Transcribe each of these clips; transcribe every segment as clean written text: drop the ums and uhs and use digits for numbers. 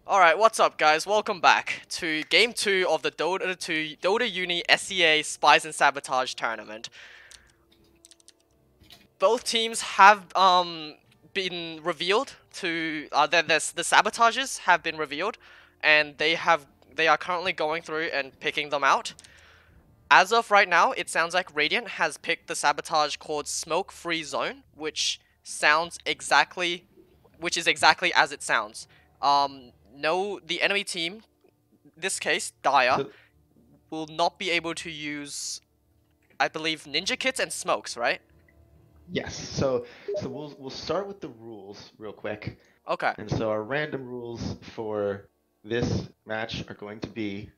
Alright, what's up guys? Welcome back to Game 2 of the Dota Uni SEA Spies and Sabotage tournament. Both teams have been revealed to the sabotages have been revealed, and they are currently going through and picking them out. As of right now, it sounds like Radiant has picked the sabotage called Smoke Free Zone, which is exactly as it sounds. No, the enemy team, this case, Dire, So will not be able to use, I believe, ninja kits and smokes, right? yes, so we'll start with the rules real quick. Okay. And so our random rules for this match are going to be,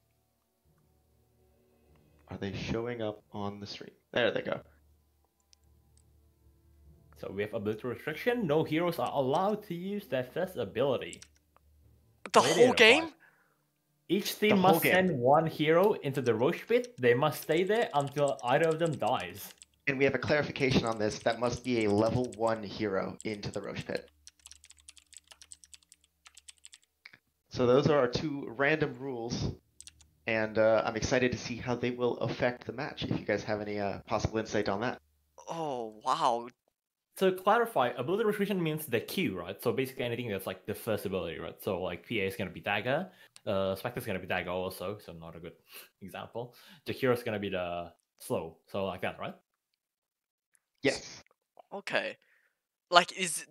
are they showing up on the stream? There they go. So we have ability restriction. No heroes are allowed to use their first ability. The Radiator whole game? Fire. Each team whole must game. send one hero into the roach pit. They must stay there until either of them dies. And we have a clarification on this. That must be a level 1 hero into the Roche Pit. So those are our two random rules. And I'm excited to see how they will affect the match, if you guys have any possible insight on that. Oh, wow. So to clarify, ability restriction means the Q, right? So basically anything that's like the first ability, right? So like PA is going to be Dagger. Spectre's going to be Dagger also, so not a good example. The hero is going to be the Slow, so like that, right? Yes. Okay. Like, is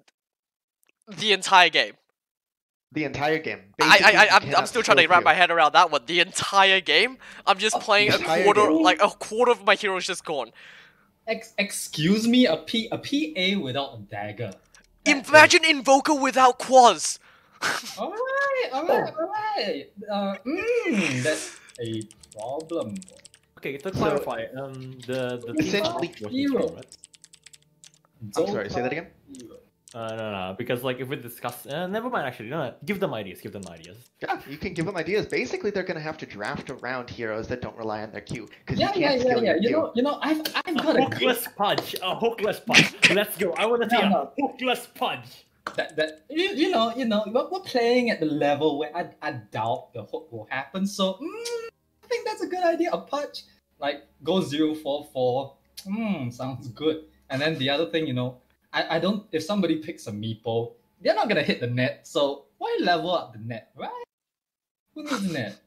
the entire game? The entire game. Basically, I'm still trying to wrap my head around that one. The entire game? I'm just playing a quarter, like a quarter of my heroes just gone. Excuse me, a PA without a dagger. Imagine Invoker without Quaz! Alright. That's a problem. Okay, to clarify, the essentially hero. Right? I'm sorry, say that again? No, because like if we discuss, never mind. Actually, no, give them ideas. Yeah, you can give them ideas. Basically, they're gonna have to draft around heroes that don't rely on their Q. Yeah. You know, I've got a hookless punch. A hookless punch. Let's go. I want to see a hookless punch. You know, we're playing at the level where I doubt the hook will happen. So I think that's a good idea. A punch, like go 0-4-4. Sounds good. And then the other thing, you know, I don't. If somebody picks a meeple, they're not gonna hit the net. So why level up the net, right? Who needs net?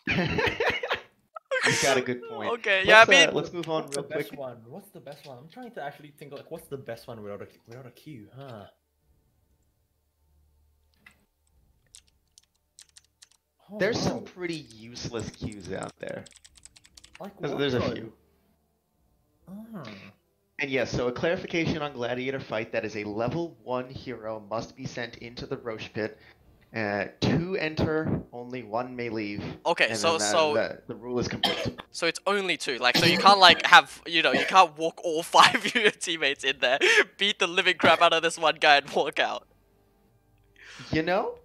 You've got a good point. Okay, yeah, let's move on real quick. What's the best one? I'm trying to actually think like what's the best one without a Q, huh? There's some pretty useless Qs out there. Like there's a few. And yes, so a clarification on Gladiator Fight, that is a level 1 hero must be sent into the Roche Pit. 2 enter, only 1 may leave. Okay, so the rule is complete. So it's only 2, like, so you can't like have, you know, you can't walk all 5 of your teammates in there, beat the living crap out of this one guy and walk out. You know,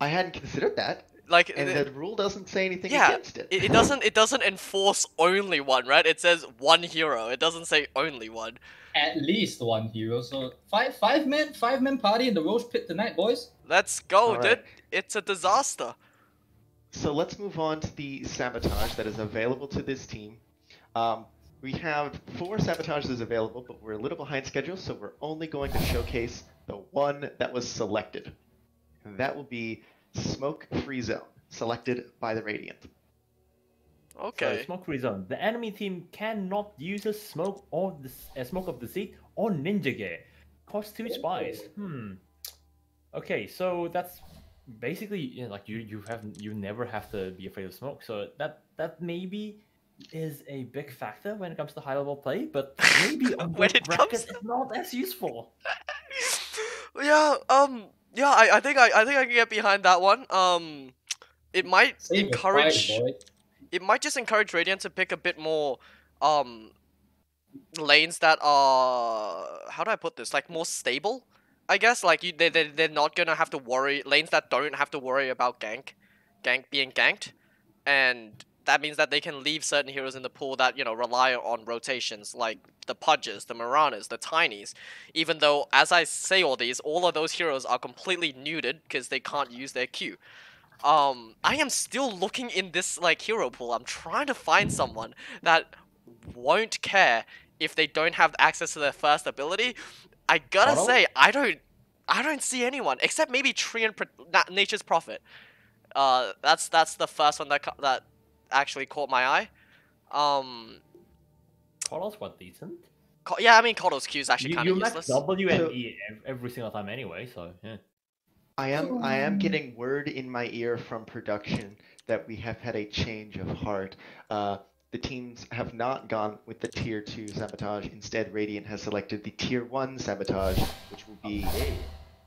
I hadn't considered that. Like, and the rule doesn't say anything yeah, against it. It doesn't enforce only 1, right? It says 1 hero. It doesn't say only 1. At least 1 hero. So five men party in the Roche Pit tonight, boys. Let's go, All dude. right. It's a disaster. So let's move on to the sabotage that is available to this team. We have 4 sabotages available, but we're a little behind schedule, so we're only going to showcase the one that was selected. And that will be Smoke Free Zone, selected by the Radiant. Okay. So, Smoke Free Zone. The enemy team cannot use a smoke or a smoke of deceit or ninja gear. Cost 2 spies. Okay, so that's basically, you know, like you never have to be afraid of smoke. So that maybe is a big factor when it comes to high level play, but maybe on when it comes it's not as useful. Yeah, yeah, I think I can get behind that one. It might it might just encourage Radiant to pick a bit more lanes that are, how do I put this, like more stable, I guess. Like they're not gonna have to worry, lanes that don't have to worry about gank being ganked, and that means that they can leave certain heroes in the pool that, you know, rely on rotations, like the Pudges, the Miranas, the Tinies. Even though, as I say all of those heroes are completely neutered because they can't use their Q. I am still looking in this like hero pool. I'm trying to find someone that won't care if they don't have access to their first ability. I gotta Otto? say, I don't see anyone except maybe Tree and Nature's Prophet. That's the first one that actually caught my eye. Kolos, what decent? Yeah, I mean Kodo's Q is actually You kind of you max useless. W and So- E every single time anyway, so yeah. I am getting word in my ear from production that we have had a change of heart. The teams have not gone with the Tier 2 Sabotage. Instead, Radiant has selected the Tier 1 Sabotage, which will be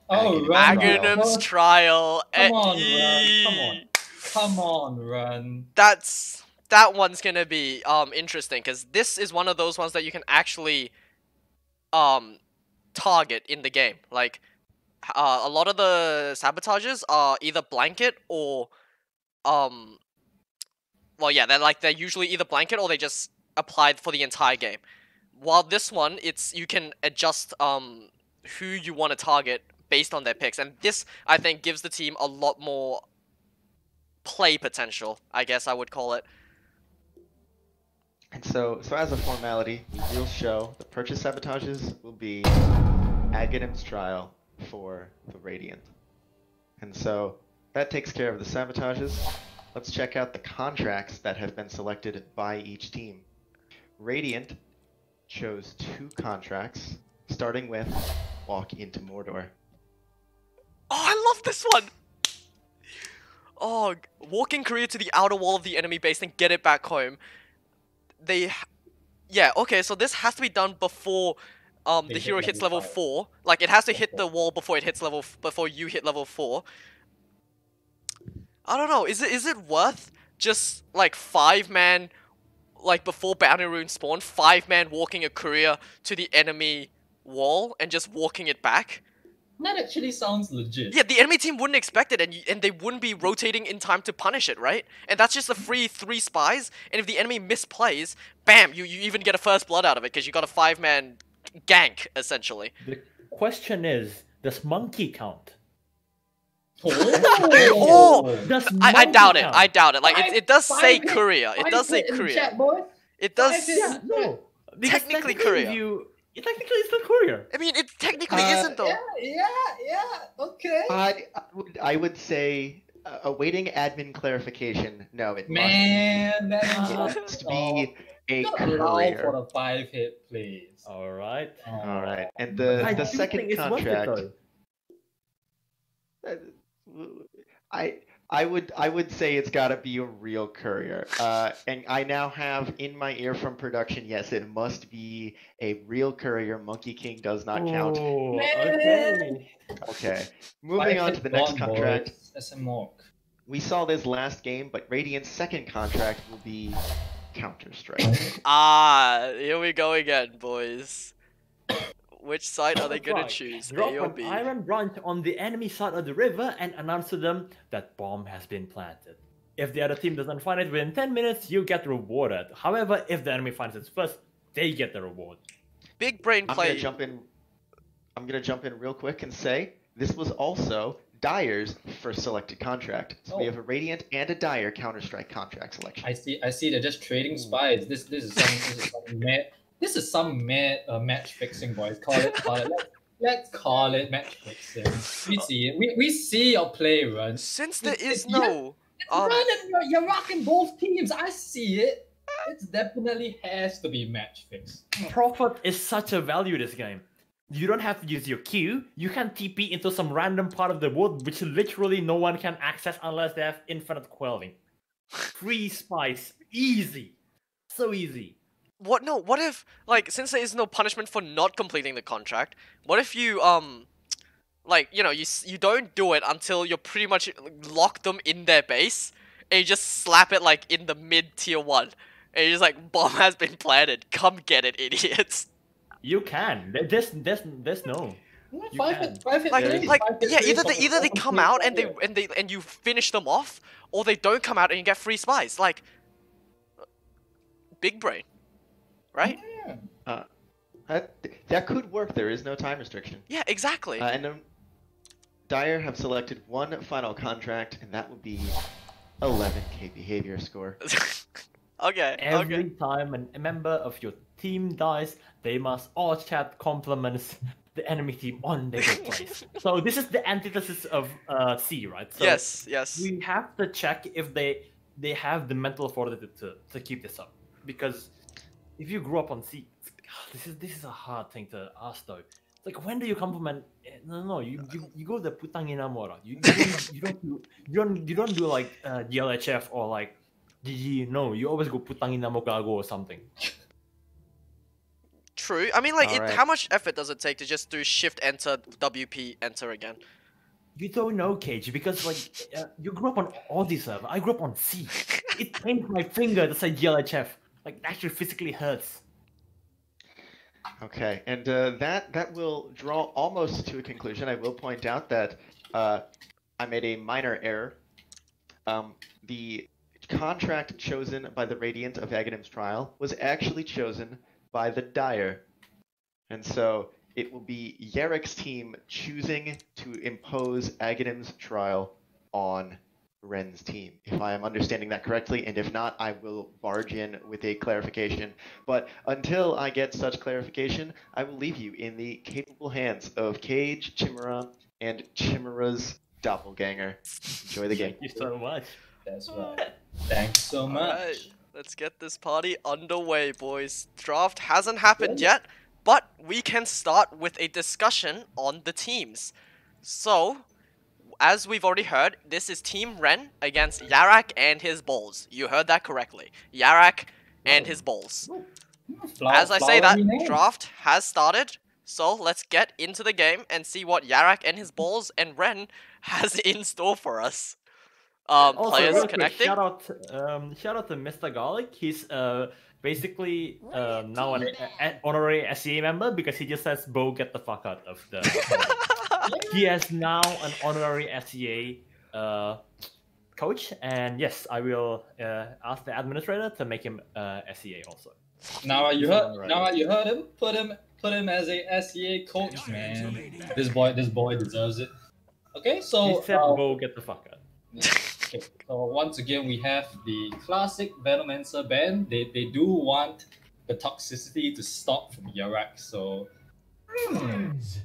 Oh, Aghanim run, Trial. Aghanim's Trial. Come on, run. Come on, run. That one's gonna be interesting because this is one of those ones that you can actually target in the game. Like a lot of the sabotages are either blanket or well, yeah, they're usually either blanket or they just applied for the entire game. While this one, you can adjust who you want to target based on their picks, and this I think gives the team a lot more play potential, I guess I would call it. And so as a formality, we will show the purchase sabotages will be Aghanim's Trial for the Radiant. And so that takes care of the sabotages. Let's check out the contracts that have been selected by each team. Radiant chose 2 contracts, starting with Walk into Mordor. Oh, I love this one! Oh, walk in career to the outer wall of the enemy base and get it back home. Yeah, okay, so this has to be done before the hero hits level 4. Like, it has to hit the wall before before you hit level 4. I don't know, is it worth just, like, 5-man, like, before Bounty Rune spawn, 5-man walking a courier to the enemy wall and just walking it back? That actually sounds legit. Yeah, the enemy team wouldn't expect it, and they wouldn't be rotating in time to punish it, right? And that's just a free 3 spies, and if the enemy misplays, bam, you even get a first blood out of it, because you got a 5-man gank, essentially. The question is, does monkey count? Oh! Does I monkey doubt it, count? I doubt it. Like, it does say Five hit- courier, it does say courier. It does... Yeah, no. Because Technically technically courier. Technically it's the courier. I mean, it technically isn't, though. Yeah, okay. I would say, awaiting admin clarification, no, it Man, that must be a allow for courier. the 5 hit, please. Alright. Alright, and I the do second think it's worth it, contract... though. I would say it's got to be a real courier. And I now have in my ear from production, yes, it must be a real courier. Monkey King does not count. Oh, Man. okay. Okay, moving on to the next contract. That's a mock. We saw this last game, but Radiant's second contract will be Counter-Strike. Ah, here we go again, boys. Which side are they That's gonna right. choose, Drop A or an B? iron branch on the enemy side of the river and announce to them that bomb has been planted. If the other team doesn't find it within 10 minutes, you get rewarded. However, if the enemy finds it first, they get the reward. Big brain I'm play. gonna jump in real quick and say this was also Dyer's first selected contract. So we Oh. have a Radiant and a Dyer Counter-Strike contract selection. I see. They're just trading spies. This is some mad match fixing, boys. Call it. Let's call it match fixing. We see it. We see your play run. Since there It's- is yeah, no Run, you're rocking both teams. I see it. It definitely has to be match fixed. Prophet is such a value this game. You don't have to use your Q. You can TP into some random part of the wood, which literally no one can access unless they have infinite quelling. 3 spies, easy, so easy. what if, like, since there is no punishment for not completing the contract, what if you like, you know, you don't do it until you're pretty much lock them in their base, and you just slap it like in the mid tier 1, and you're just like, bomb has been planted, come get it, idiots. You can. There's no. You Five can. hit, five hit, Like, plays, like, five hit yeah, plays either they on come the out and player. and you finish them off, or they don't come out and you get free spies. Like, big brain, right? Yeah. That could work. There is no time restriction. Yeah, exactly. Dire have selected one final contract, and that will be 11k behavior score. Okay. Every time a member of your team dies, they must all chat compliments the enemy team on their good plays. So this is the antithesis of C, right? So Yes. Yes. we have to check if they have the mental fortitude to keep this up. Because if you grew up on C, this is a hard thing to ask though. It's like, when do you compliment? No, you go the putang inamora. You don't do like DLHF or like GG. No, you always go putang inamogago or something. True. I mean, like, Alright. how much effort does it take to just do Shift Enter, WP Enter again? You don't know, Cage, because like you grew up on Audi server. I grew up on C. It pains my finger to say DLHF. Like, it actually physically hurts. Okay, and that will draw almost to a conclusion. I will point out that I made a minor error. The contract chosen by the Radiant of Aghanim's trial was actually chosen by the Dire. And so it will be Yarrak's team choosing to impose Aghanim's trial on Ren's team, if I am understanding that correctly, and if not, I will barge in with a clarification. But until I get such clarification, I will leave you in the capable hands of Cage, Chimera, and Chimera's doppelganger. Enjoy the game. Thank you so much. That's right. Thanks so much. Alright, let's get this party underway, boys. Draft hasn't happened yet, but we can start with a discussion on the teams. So, as we've already heard, this is Team Ren against Yarrak and his balls. You heard that correctly. Yarrak and his balls. As I say that, draft has started. So let's get into the game and see what Yarrak and his balls and Ren has in store for us. Also, Players real quick, connecting. shout out to Mr. Garlic. He's basically now an honorary SEA member because he just says, "Bo, get the fuck out of the." He has now an honorary SEA coach, and yes, I will ask the administrator to make him SEA also. Now you heard him. Put him as a SEA coach, man. This boy deserves it. Okay, so He said, "Bo, get the fuck out." okay, so once again we have the classic Venomancer band. They do want the toxicity to stop from Yarrak, so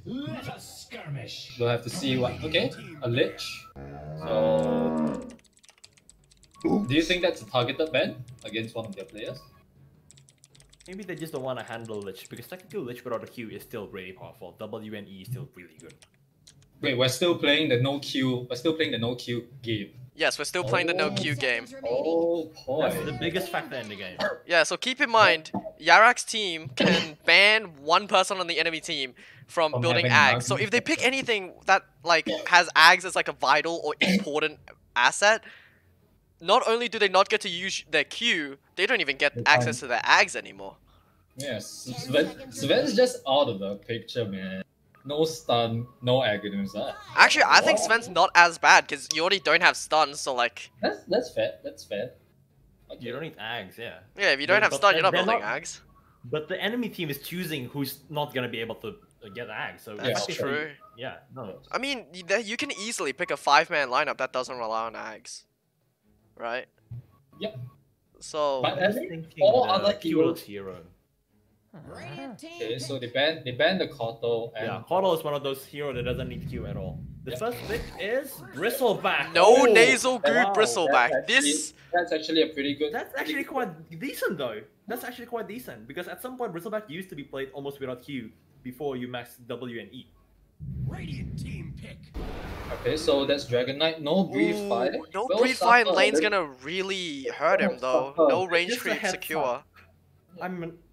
Let us skirmish. we'll have to see what. Okay, a Lich. So, do you think that's a targeted ban against one of their players? Maybe they just don't want to handle Lich because technically Lich without a Q is still really powerful. W and E is still really good. Wait, we're still playing the no Q. We're still playing the no Q game. Yes, we're still playing the no Q game. Oh boy. That's the biggest factor in the game. Yeah, so keep in mind, Yarrak's team can ban one person on the enemy team from building having Ags. So if they pick anything that like has Ags as like a vital or important asset, not only do they not get to use their Q, they don't even get access to their Ags anymore. Yes, Sven's just out of the picture, man. No stun, no agonies. Actually, I think Sven's not as bad because you already don't have stuns, so like, That's fair. That's fair. Okay. You don't need Ags, yeah. yeah, if you don't have But stun, you're not they're building not- Ags. But the enemy team is choosing who's not gonna be able to get Ags. So That's actually- true. Yeah, no. I mean, you can easily pick a 5-man lineup that doesn't rely on Ags, right? Yep. So But I'm I think thinking all the other Q-less hero. okay, so they banned the Koto and Yeah, Coddle is one of those heroes that doesn't need Q at all. The first pick is Bristleback. no Oh, nasal goo wow. bristleback. That's This that's actually a pretty good. That's actually quite decent though. That's actually quite decent because at some point Bristleback used to be played almost without Q before you max W and E. Radiant team pick. Okay, so that's Dragon Knight. No breathe Ooh, fire. no Well, breathe fire in Suffer. lane's gonna really hurt him though. Suffer. No range Just a creep heads secure. up.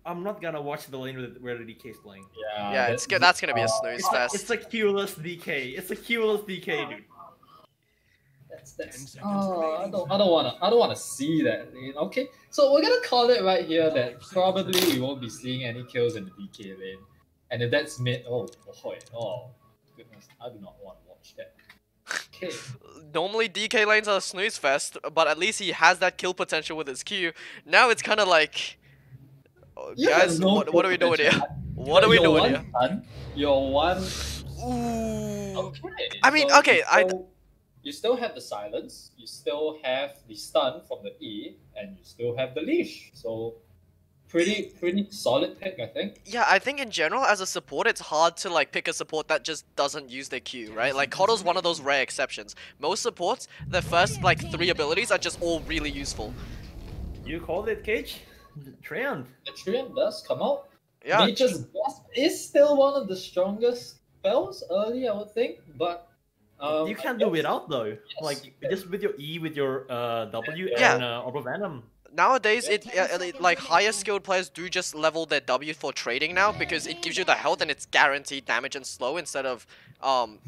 I'm not gonna watch the lane where the DK is playing. Yeah, that's gonna be a snooze It's fest. a Q-less DK. It's a Q-less DK, dude. That's I don't wanna see that. Okay, so we're gonna call it right here that probably we won't be seeing any kills in the DK lane, and if that's mid, oh goodness, I do not want to watch that. Okay, Normally DK lanes are a snooze fest, but at least he has that kill potential with his Q. Now it's kind of like, You guys, have no what are we doing here? potential. What are we Your doing one here? Stun, your one Ooh. Okay. I mean, so okay, you still have the silence, you still have the stun from the E, and you still have the leash. So pretty solid pick, I think. Yeah, I think in general, as a support, it's hard to like pick a support that just doesn't use their Q, right? Like Coddle's one of those rare exceptions. Most supports, their first like 3 abilities are just all really useful. You called it, Cage? Triumph. The Triumph does come out. Yeah, Nature's Blast is still one of the strongest spells early, I would think, but You can't do without though. Like just with your E, with your W, Yeah. and Orb of Venom. nowadays like higher skilled players do just level their W for trading now because it gives you the health and it's guaranteed damage and slow instead of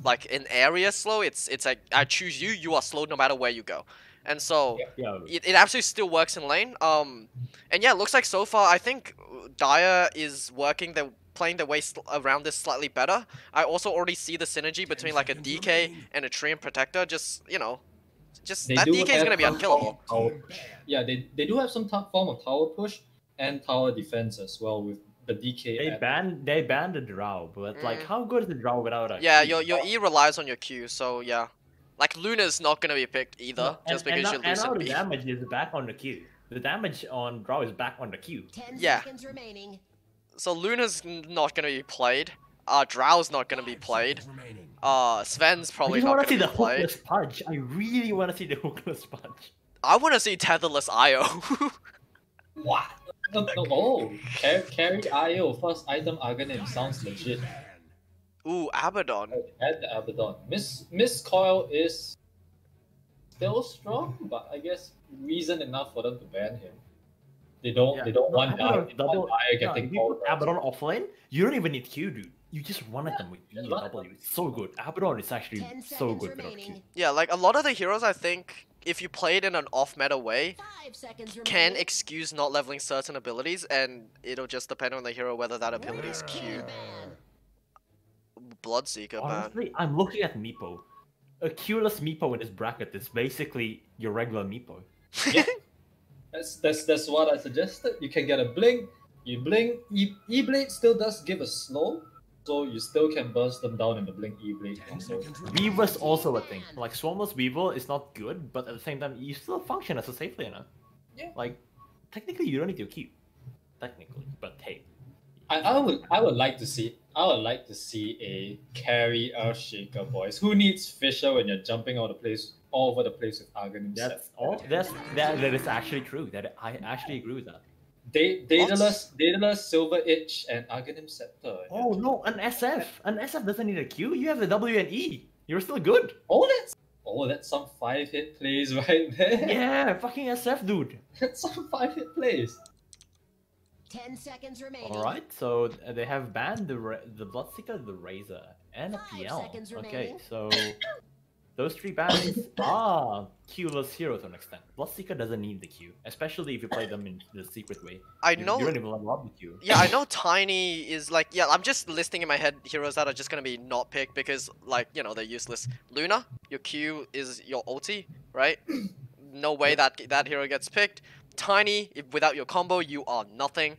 like in area slow. It's like I choose you, you are slow no matter where you go. And so Yeah. it absolutely still works in lane. And yeah, it looks like so far I think Dire is playing their way around this slightly better. I also already see the synergy between like a DK and a Tree and Protector. Just they that do DK is have gonna be some unkillable. tower push. Yeah, they do have some form of tower push and tower defense as well with the DK. They banned the Drow, but like how good is the Drow without a Yeah, Q? your E relies on your Q, so yeah. Like Luna's not gonna be picked either, just because now, you and lose now in the B. damage is back on the Q. The damage on Drow is back on the Q. 10 Yeah. seconds remaining. So Luna's not gonna be played. Drow's not gonna be played. Remaining. Sven's I probably just not want to gonna see be the played. hookless punch. I really want to see the hookless punch. I wanna see tetherless IO. What? No, oh, carry IO first item Aghanim sounds legit. Ooh, Abaddon. Add the Abaddon. Miss Coil is still strong, but I guess reason enough for them to ban him. They don't want Dire getting if you called. put Abaddon offlane, you don't even need Q, dude. You just run at them with E and run. W. It's so good. Abaddon is actually 10 so seconds good without Q. remaining. Yeah, like a lot of the heroes I think, if you play it in an off-meta way, 5 seconds remaining. can excuse not leveling certain abilities, and it'll just depend on the hero whether that ability is Q. Ban. Bloodseeker ban. Honestly, I'm looking at Meepo. A Q-less Meepo in this bracket is basically your regular Meepo. That's what I suggested. You can get a blink. You blink. E-Blade still does give a slow, so you still can burst them down in the blink E-Blade. So Weaver's also a thing. Like Swarmless Weaver is not good, but at the same time, you still function as a safe laner. Yeah. Like, technically, you don't need your Q. Technically, but hey. I would like to see a carry Earthshaker, boys. Who needs Fisher when you're jumping all over the place with Aghanim? That's all. That is actually true. That I actually agree with that. Daedalus, Silver Itch, and Aghanim Scepter. Oh no, an SF. An SF doesn't need a Q. You have the W and E. You're still good. That's some 5-hit plays right there. Yeah, fucking SF, dude. That's some 5-hit plays. 10 seconds remaining. All right, so they have banned the Bloodseeker, the Razor, and a 5 PL. seconds Okay, remaining. so those 3 bans are Q-less heroes to an extent. Bloodseeker doesn't need the Q, especially if you play them in the secret way. I You know. don't even level up the Q. Yeah, I know Tiny is like, yeah, I'm just listing in my head heroes that are just gonna be not picked because, like, you know, they're useless. Luna, your Q is your ulti, right? No way that hero gets picked. Tiny, without your combo, you are nothing.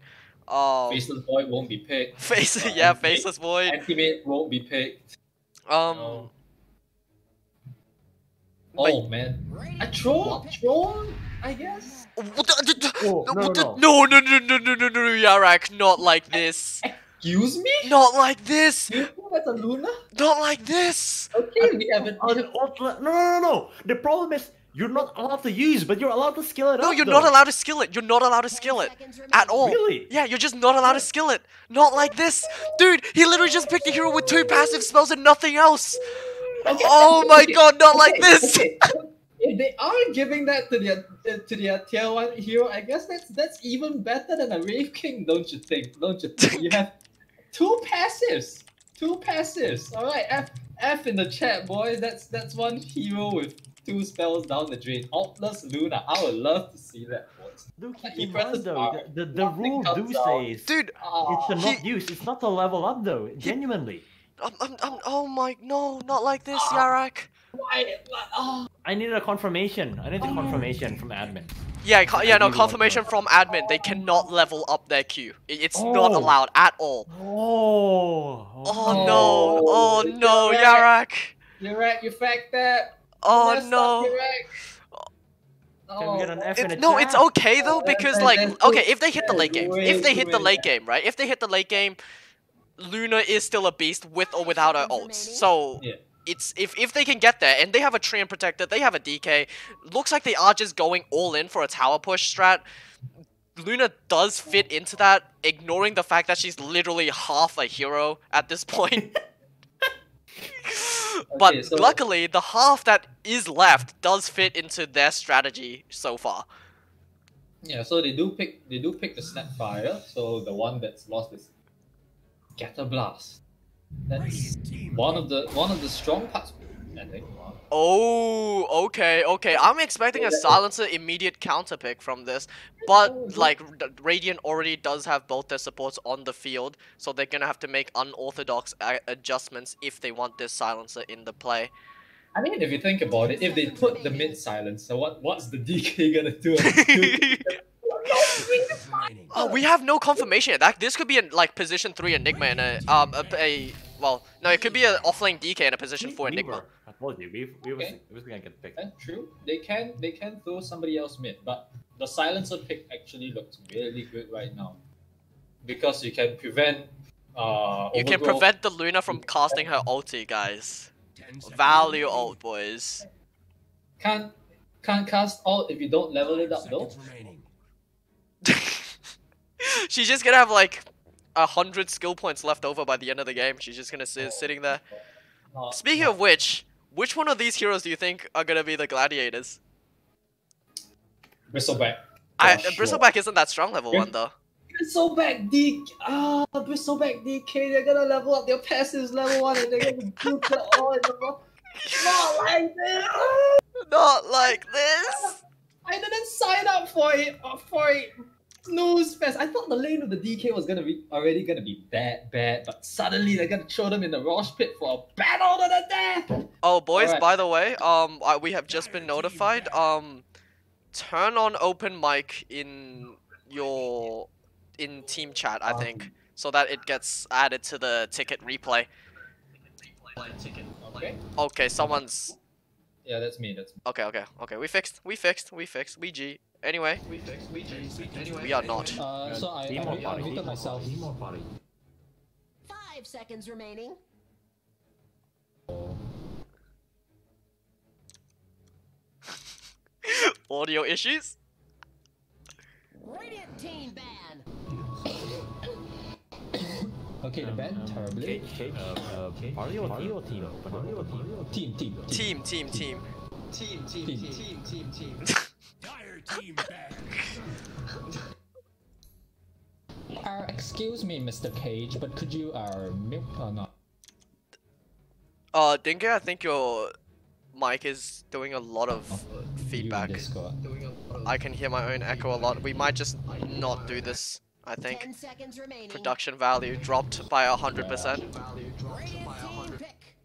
Faceless Void won't be picked. Faceless Void. Antimate won't be picked. But- Oh man, a troll, I guess. Oh, no. No, Yarrak, not like this. Excuse me? Not like this. You think that's a Luna? Not like this. Okay, we haven't. No. The problem is you're not allowed to use, but you're allowed to skill it No, up. you're though. not allowed to skill it. You're not allowed to 10 skill it seconds at remaining. all. Really? Yeah, you're just not allowed to skill it. Not like this. Dude, he literally just picked a hero with 2 passive spells and nothing else. Okay, Oh my okay, god, not like this. okay. If they are giving that to their tier 1 hero, I guess that's even better than a Wraith King, don't you think? You have 2 passives. 2 passives. Alright, F in the chat, boy. That's one hero with 2 spells down the drain. Altless Luna. I would love to see that, boys. Do keep He in presses mind though, R. the Nothing rule comes do out. says Dude, it's to not He- use. It's not to level up though. Genuinely. oh my, no, not like this, Yarrak. Why? Oh. I need a confirmation. I need a confirmation from admin. Yeah, yeah, no, Ideally, confirmation one from admin. They cannot level up their queue. It's not Oh. allowed at all. Oh. Oh okay. no! Oh no, Yarrak. Yarrak! You're right, you fact that. Oh You messed no! up, Yarrak. Can we get an F in the No, chat? it's okay though because like okay, if they hit the that's late game, way if they too hit the many. late game, right? If they hit the late game, Luna is still a beast with or without her ults. So Yeah. it's if they can get there and they have a Treant Protector, they have a DK. Looks like they are just going all in for a tower push strat. Luna does fit into that, ignoring the fact that she's literally half a hero at this point. But Okay, so- luckily, the half that is left does fit into their strategy so far. Yeah, so they do pick the Snapfire, so the one that's lost is Scatter Blast. That's Radiant team one of the strong parts, I think. Oh, okay, okay. I'm expecting a Silencer immediate counter pick from this, but like Radiant already does have both their supports on the field, so they're gonna have to make unorthodox adjustments if they want this Silencer in the play. I mean, if you think about it, if they put the mid silencer, what's the DK gonna do? remaining. Oh, we have no confirmation yet. This could be a like position 3 Enigma and well, no, it could be an offlane DK in a position 4 Enigma. I told you, we Okay. was gonna get picked. True, they can throw somebody else mid, but the silencer pick actually looks really good right now because you can prevent. You can overgrowth. prevent the Luna from casting her ulti, guys. 10 seconds Value remaining. ult, boys. Can't cast ult if you don't level it up though. Seconds remaining. She's just gonna have like 100 skill points left over by the end of the game. She's just gonna sit sitting there. Speaking of which one of these heroes do you think are gonna be the gladiators? Bristleback. Bristleback isn't that strong level 1 though. Bristleback Bristleback DK, they're gonna level up their passives level 1 and they're gonna do the all in the wrong. Not like this! Not like this! I didn't sign up for it snooze fest. I thought the lane of the DK was already gonna be bad, but suddenly they're gonna throw them in the Rosh pit for a battle to the death! Oh boys, Alright. by the way, we have just been notified. Turn on open mic in team chat, I think, so that it gets added to the ticket replay. Okay. Okay, someone's. Yeah, that's me. Okay. We fixed. We G. Anyway, we are not. So I muted myself. 5 seconds remaining. Audio issues. Radiant team ban. Okay, the ban terribly. Party or team? Team. Dire team back. Excuse me, Mr. Cage, but could you mute or not? Dinky, I think your mic is doing a lot of feedback. Discord. I can hear my own echo a lot. We might just not do this. I 10 think seconds remaining. production value dropped by 100%. Radiant team pick.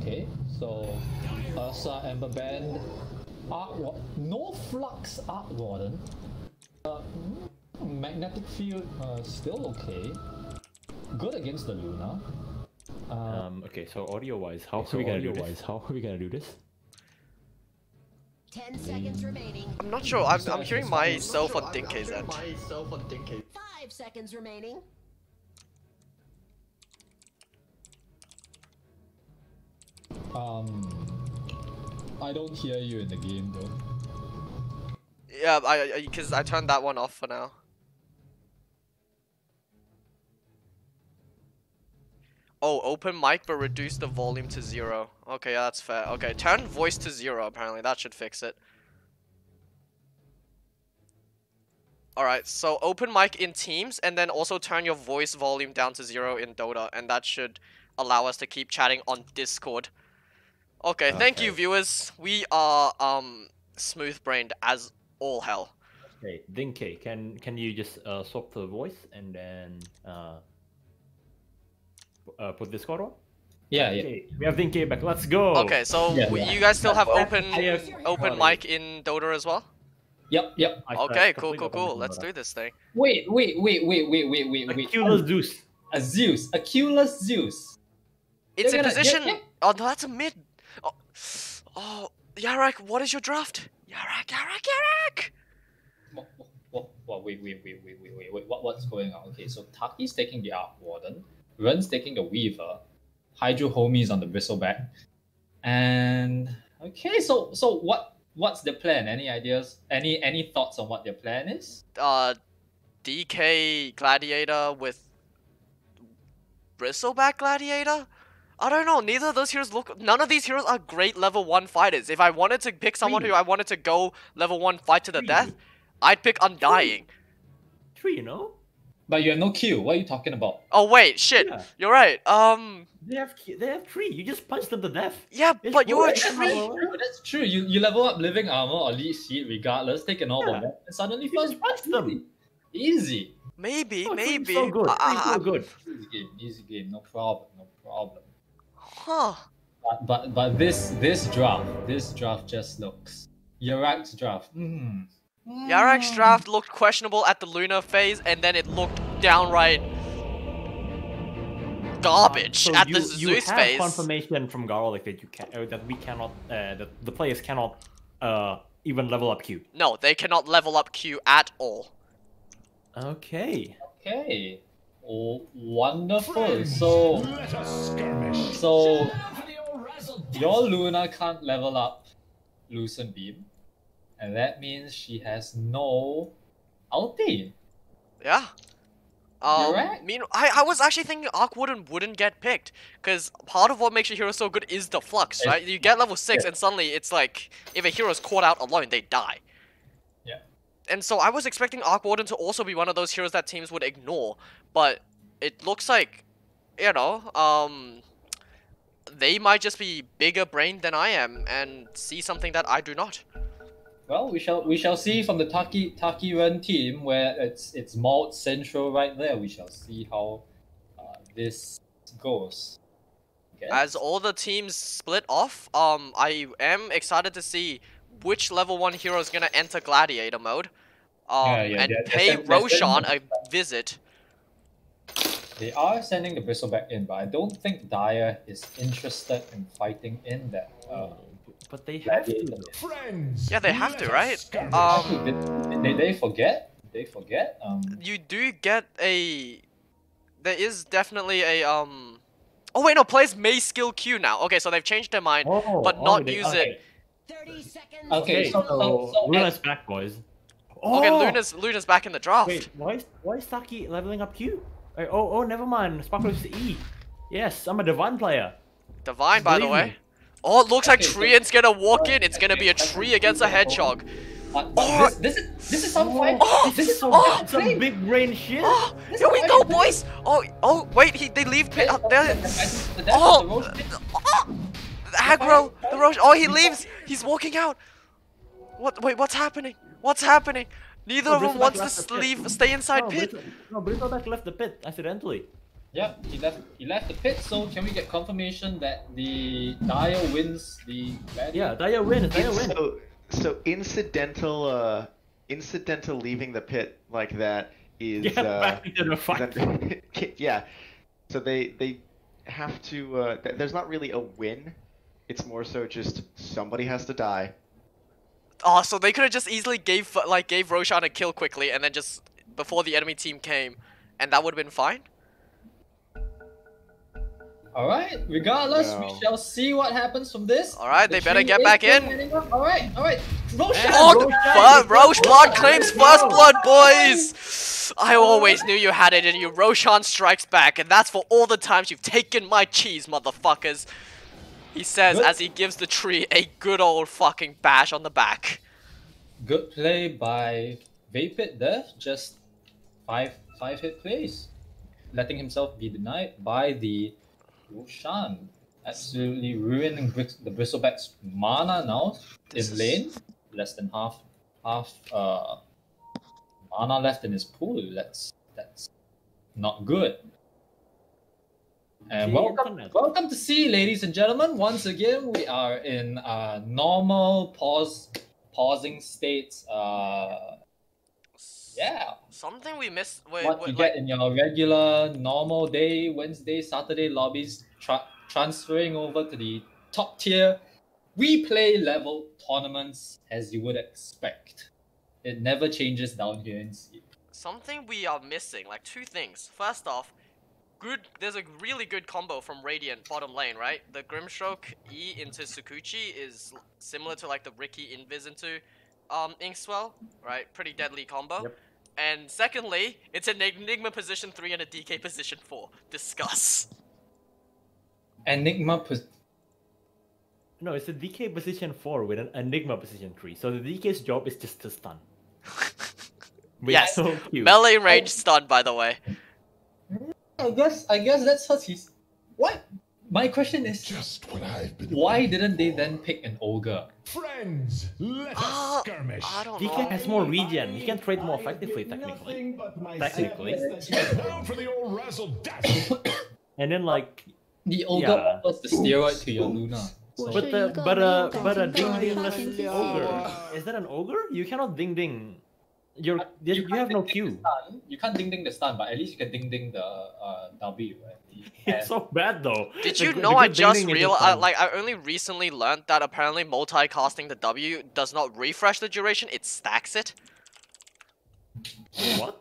Okay, so Ursa, Ember Band, no Flux Arc Warden. Magnetic Field, still okay. Good against the Luna. Okay, so audio-wise, how are we gonna do this? 10 seconds remaining. I'm not sure. I'm hearing myself on Dinky's end. 5 seconds remaining. I don't hear you in the game though. Yeah, because I turned that one off for now. Oh, open mic but reduce the volume to 0. Okay, yeah, that's fair. Okay, turn voice to 0 apparently. That should fix it. Alright, so open mic in Teams and then also turn your voice volume down to 0 in Dota, and that should allow us to keep chatting on Discord. Okay, thank you viewers. We are smooth brained as all hell. Okay, Dinky, can you just swap the voice and then put Discord on? Yeah, yeah. Okay, we have Dinky back. Let's go. Okay, so Yeah, you guys still have open Sorry. mic in Dota as well? Yep, yep. Okay, cool. Let's do this thing. Wait. Aquila Zeus. A Zeus. Aquilus Zeus. It's They're a gonna- position. yeah. Oh no, that's a mid. Oh, Yarrak, what is your draft? Yarrak. Wait. What's going on? Okay, so Taki's taking the Arc Warden, Ren's taking the Weaver, Hydro Homie's on the Bristleback, and okay, so what's the plan? Any ideas? Any thoughts on what their plan is? DK Gladiator with Bristleback Gladiator? I don't know, neither of those heroes look. None of these heroes are great level 1 fighters. If I wanted to pick someone who I wanted to go level 1 fight to the death, I'd pick Undying. 3, you know? But you have no Q. What are you talking about? Oh wait, shit. Yeah. You're right. They have 3. You just punch them to death. Yeah, It's but you're a boring. tree. That's true. You level up living armor or lead sheet regardless, take an orb Yeah. of that, and suddenly You just punch them. Easy. Maybe. Oh, Tree's so good. Tree's so good. Easy game, no problem. Huh. But this draft just looks Yarrak's draft. Yarrak's draft looked questionable at the Luna phase, and then it looked downright garbage So at you, the you Zeus have phase. confirmation from Garlic that you can that we cannot that the players cannot even level up Q. No, they cannot level up Q at all. Okay. Okay. Oh, wonderful. So Let us skirmish. so your Luna can't level up Lucent Beam, and that means she has no ulti. Yeah. Yarrak? I was actually thinking Arc Warden wouldn't get picked, because part of what makes your hero so good is the flux, right? You get level 6 and suddenly it's like, if a hero's caught out alone, they die. Yeah. And so I was expecting Arc Warden to also be one of those heroes that teams would ignore, but it looks like, you know, they might just be bigger brained than I am and see something that I do not. Well, we shall see from the Taki Run team where it's Malt Central right there. We shall see how this goes. Okay. As all the teams split off, I am excited to see which level 1 hero is gonna enter Gladiator mode, and pay Roshan a visit. They are sending the Bristleback in, but I don't think Dyer is interested in fighting in that. But they have to. Gladiator. Friends. Yeah, they have to, let us right? skirmish. Did they forget? They forget. You do get a. There is definitely a Oh wait, no, players may skill Q now. Okay, so they've changed their mind, but not use it. 30 seconds. Okay, so Luna's back, boys. Okay, Oh! Luna's back in the draft. Wait, why is Taki leveling up Q? Oh, never mind. Sparkle is E. Yes, I'm a Divine player. Divine, by the Believe way. me. Oh, it looks like Okay, so- Treant's gonna walk in. It's gonna be a tree against a hedgehog. But this is some fight. This is some big brain shit. Oh, here we go, boys. Oh, wait, they leave. There. Oh, the aggro, the Roche. Oh, he leaves. He's walking out. What? Wait, what's happening? What's happening? Neither of them Bristleback wants left to the pit. leave, stay inside pit. Bristleback left the pit accidentally. Yeah, he left the pit. So can we get confirmation that the Dyer wins the Yeah, Daya wins. Daya wins. So incidental leaving the pit like that is Yeah, back into the is fight. under- yeah. So they have to. There's not really a win. It's more so just somebody has to die. Oh, so they could have just easily gave Roshan a kill quickly, and then just before the enemy team came, and that would have been fine. All right. Regardless, we No. shall see what happens from this. All right, they The better tree get is back in. lining up. All right. Roshan. Oh, Roche Blood claims first blood, boys! I always knew you had it in you. Roshan strikes back, and that's for all the times you've taken my cheese, motherfuckers. He says Good. as he gives the tree a good old fucking bash on the back. Good play by Vapid Death. Just five hit plays, letting himself be denied by the Roshan. Absolutely ruining the Bristleback's mana now This in is- lane. Less than half mana left in his pool. That's not good. And Okay, welcome, internet. welcome to see, ladies and gentlemen. Once again, we are in normal pausing states. Yeah, Something we missed. what you Like, get in your regular normal day, Wednesday, Saturday lobbies, transferring over to the top tier replay level tournaments as you would expect. It never changes down here in C. something we are missing. Like two things. First off, there's a really good combo from Radiant bottom lane, right? The Grimstroke E into Sukuchi is similar to like the Ricky Invis into Inkswell, right? Pretty deadly combo. Yep. And secondly, it's an Enigma position 3 and a DK position 4. Discuss. Enigma No, it's a DK position 4 with an Enigma position 3. So the DK's job is just to stun. Which Yes. is so cute. Melee range stun, by the way. I guess that's what he's. What? My question is, Just what I've been. why didn't they then pick an ogre? Friends, let us skirmish. I don't DK know. has more regen. He can trade more effectively, technically. Technically. Down for the old razzle dazzle. And then like, The ogre Yeah. offers the steroid to your Luna. So but a ding dingless Yeah. ogre. Is that an ogre? You cannot ding ding. You have no Q. Stun. You can't ding the stun, but at least you can ding the W, right? It's so bad though. Did The you good- know the I good just ding-ding is realized, fun. like, I only recently learned that apparently multicasting the W does not refresh the duration, it stacks it. What?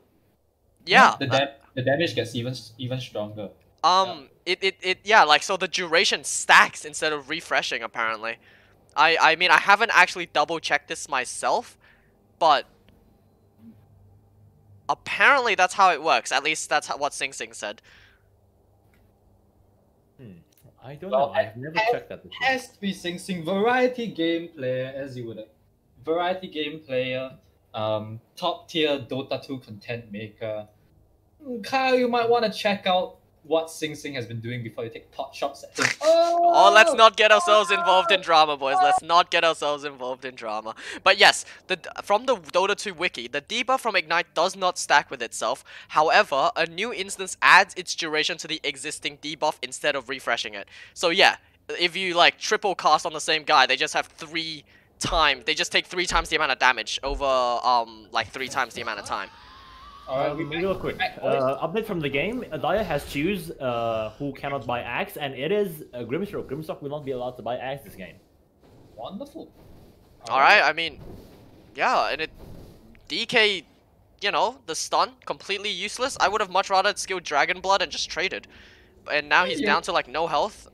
Yeah. The damage gets even stronger. Yeah, like, so the duration stacks instead of refreshing, apparently. I mean, I haven't actually double-checked this myself, but apparently that's how it works. At least that's what Sing Sing said. I don't Well, know. I've never checked that before. Has to be Sing Sing, variety game player, as you would. Variety game player, top tier Dota 2 content maker. Kyle, you might want to check out what Sing Sing has been doing before you take pot shots at him. Oh, let's not get ourselves involved in drama, boys. Let's not get ourselves involved in drama. But yes, from the Dota 2 wiki, the debuff from Ignite does not stack with itself. However, a new instance adds its duration to the existing debuff instead of refreshing it. So yeah, if you like triple cast on the same guy, they just have they just take 3 times the amount of damage over like 3 times the amount of time. Alright, Real quick, update from the game. Adaya has choose who cannot buy axe, and it is Grimstroke. Grimstroke will not be allowed to buy axe this game. Wonderful. Alright, I mean, yeah, and DK, you know, the stun, completely useless. I would have much rather skilled Dragon Blood and just traded. And now he's down to like no health.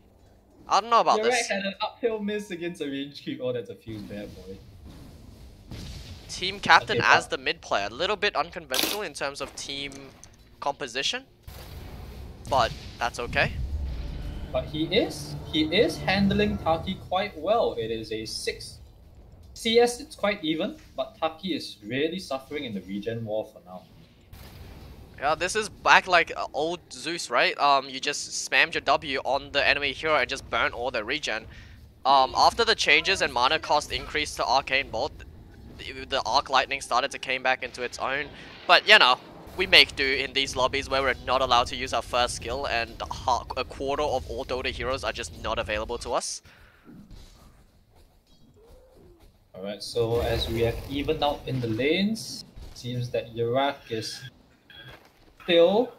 I don't know about Yarrak this. had an uphill miss against a range creep. Oh, that's a fuse bad boy. Team captain Okay, as the mid player. A little bit unconventional in terms of team composition. But that's okay. But he is handling Taki quite well. It is a 6 CS. It's quite even, but Taki is really suffering in the regen war for now. Yeah, this is back like old Zeus, right? You just spammed your W on the enemy hero and just burnt all the regen. After the changes and mana cost increased to Arcane Bolt, the Arc Lightning started to came back into its own. But, you know, we make do in these lobbies where we're not allowed to use our first skill and a quarter of all Dota heroes are just not available to us. Alright, so as we have evened out in the lanes, seems that Yarrak is still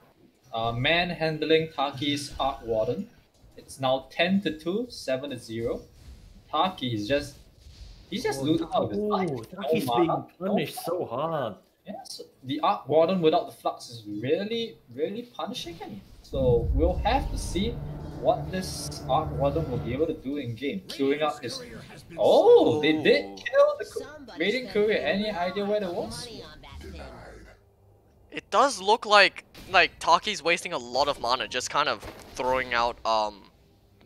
man-handling Taki's Arc Warden. It's now 10-2, 7-0. Taki is just... He's just losing out of his life. Taki's No being mana, no punished mana. so hard. Yes, the Arc Warden without the Flux is really, really punishing him. So we'll have to see what this Arc Warden will be able to do in game. Queuing up his... Oh, they did kill the Radiant Courier. Any idea where it was? Money on that thing. It does look like Taki's wasting a lot of mana just kind of throwing out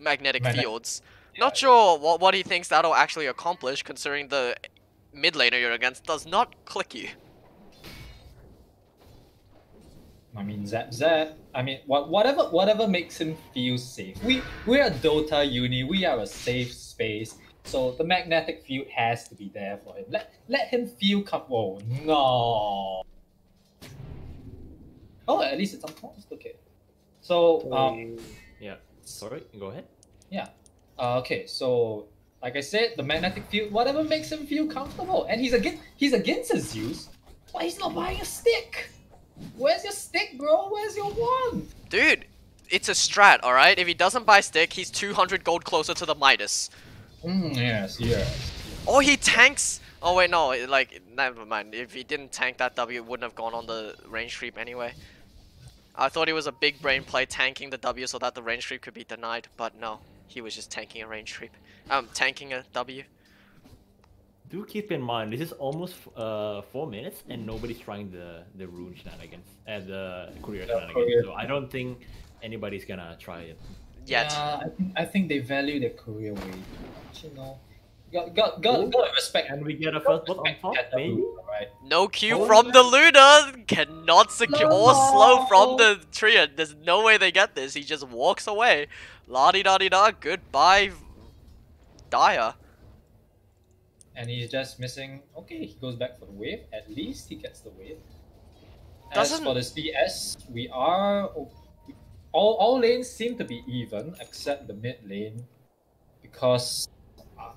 magnetic fields. Not sure what he thinks that'll actually accomplish, considering the mid laner you're against does not click you. I mean, Zap. I mean, whatever makes him feel safe. We're a Dota uni. We are a safe space. So the magnetic field has to be there for him. Let him feel comfortable. No. Oh, at least it's unforced. Okay. So Yeah. Sorry, go ahead. Yeah. Okay, so like I said, the magnetic field, whatever makes him feel comfortable, and he's against a Zeus, but he's not buying a stick. Where's your stick, bro? Where's your wand? Dude, it's a strat, alright? If he doesn't buy stick, he's 200 gold closer to the Midas. Yes. Or he tanks. Oh wait, no, like, never mind. If he didn't tank that W, it wouldn't have gone on the range creep anyway. I thought it was a big brain play tanking the W so that the range creep could be denied, but no. He was just tanking a range creep. Tanking a W. Do keep in mind, this is almost 4 minutes and nobody's trying the rune shenanigans and the courier shenanigans. So I don't think anybody's gonna try it Yet. Yeah, I think they value their career way too much, you know. Gotta respect. And we get a first blood on top, maybe? Right? No Q from the Luna. Cannot secure or slow from the Triad. There's no way they get this. He just walks away. La-di-da-di-da. Goodbye, Dire. And he's just missing. Okay, he goes back for the wave. At least he gets the wave. As Doesn't- for the CS, we are all lanes seem to be even except the mid lane, because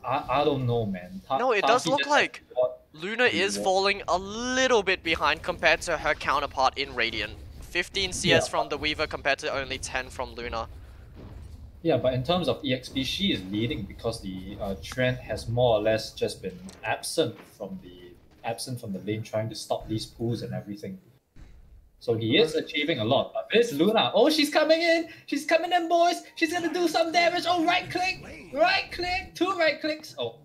I don't know, man. No, it does Taki look just like has got- Luna is falling a little bit behind compared to her counterpart in Radiant. 15 CS from the Weaver compared to only 10 from Luna. Yeah, but in terms of EXP, she is leading because the trend has more or less just been absent from the lane, trying to stop these pools and everything. So he is achieving a lot. But this Luna, oh, she's coming in! She's coming in, boys! She's gonna do some damage! Oh, right click! Right click! 2 right clicks! Oh,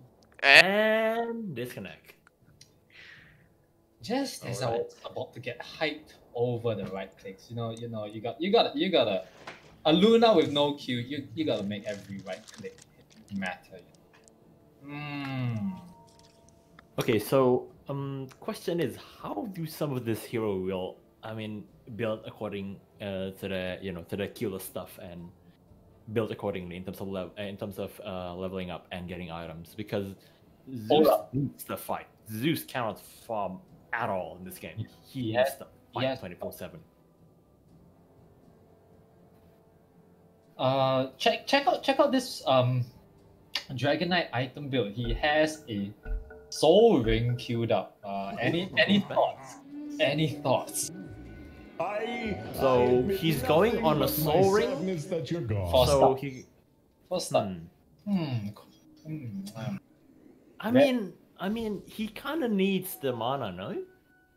And disconnect. just as I Alright. was about to get hyped over the right clicks, you gotta a Luna with no Q, you gotta make every right click matter. Okay, so question is, how do some of this hero will build according to the killer stuff and build accordingly in terms of leveling up and getting items, because Zeus needs the fight. Zeus cannot farm at all in this game. He has- needs the fight 24/7. Check out this Dragon Knight item build. He has a soul ring queued up. Any thoughts? Any thoughts? So he's going on a soul ring. Sadness that you're gone. For So start. he. For start. I mean, he kind of needs the mana, no?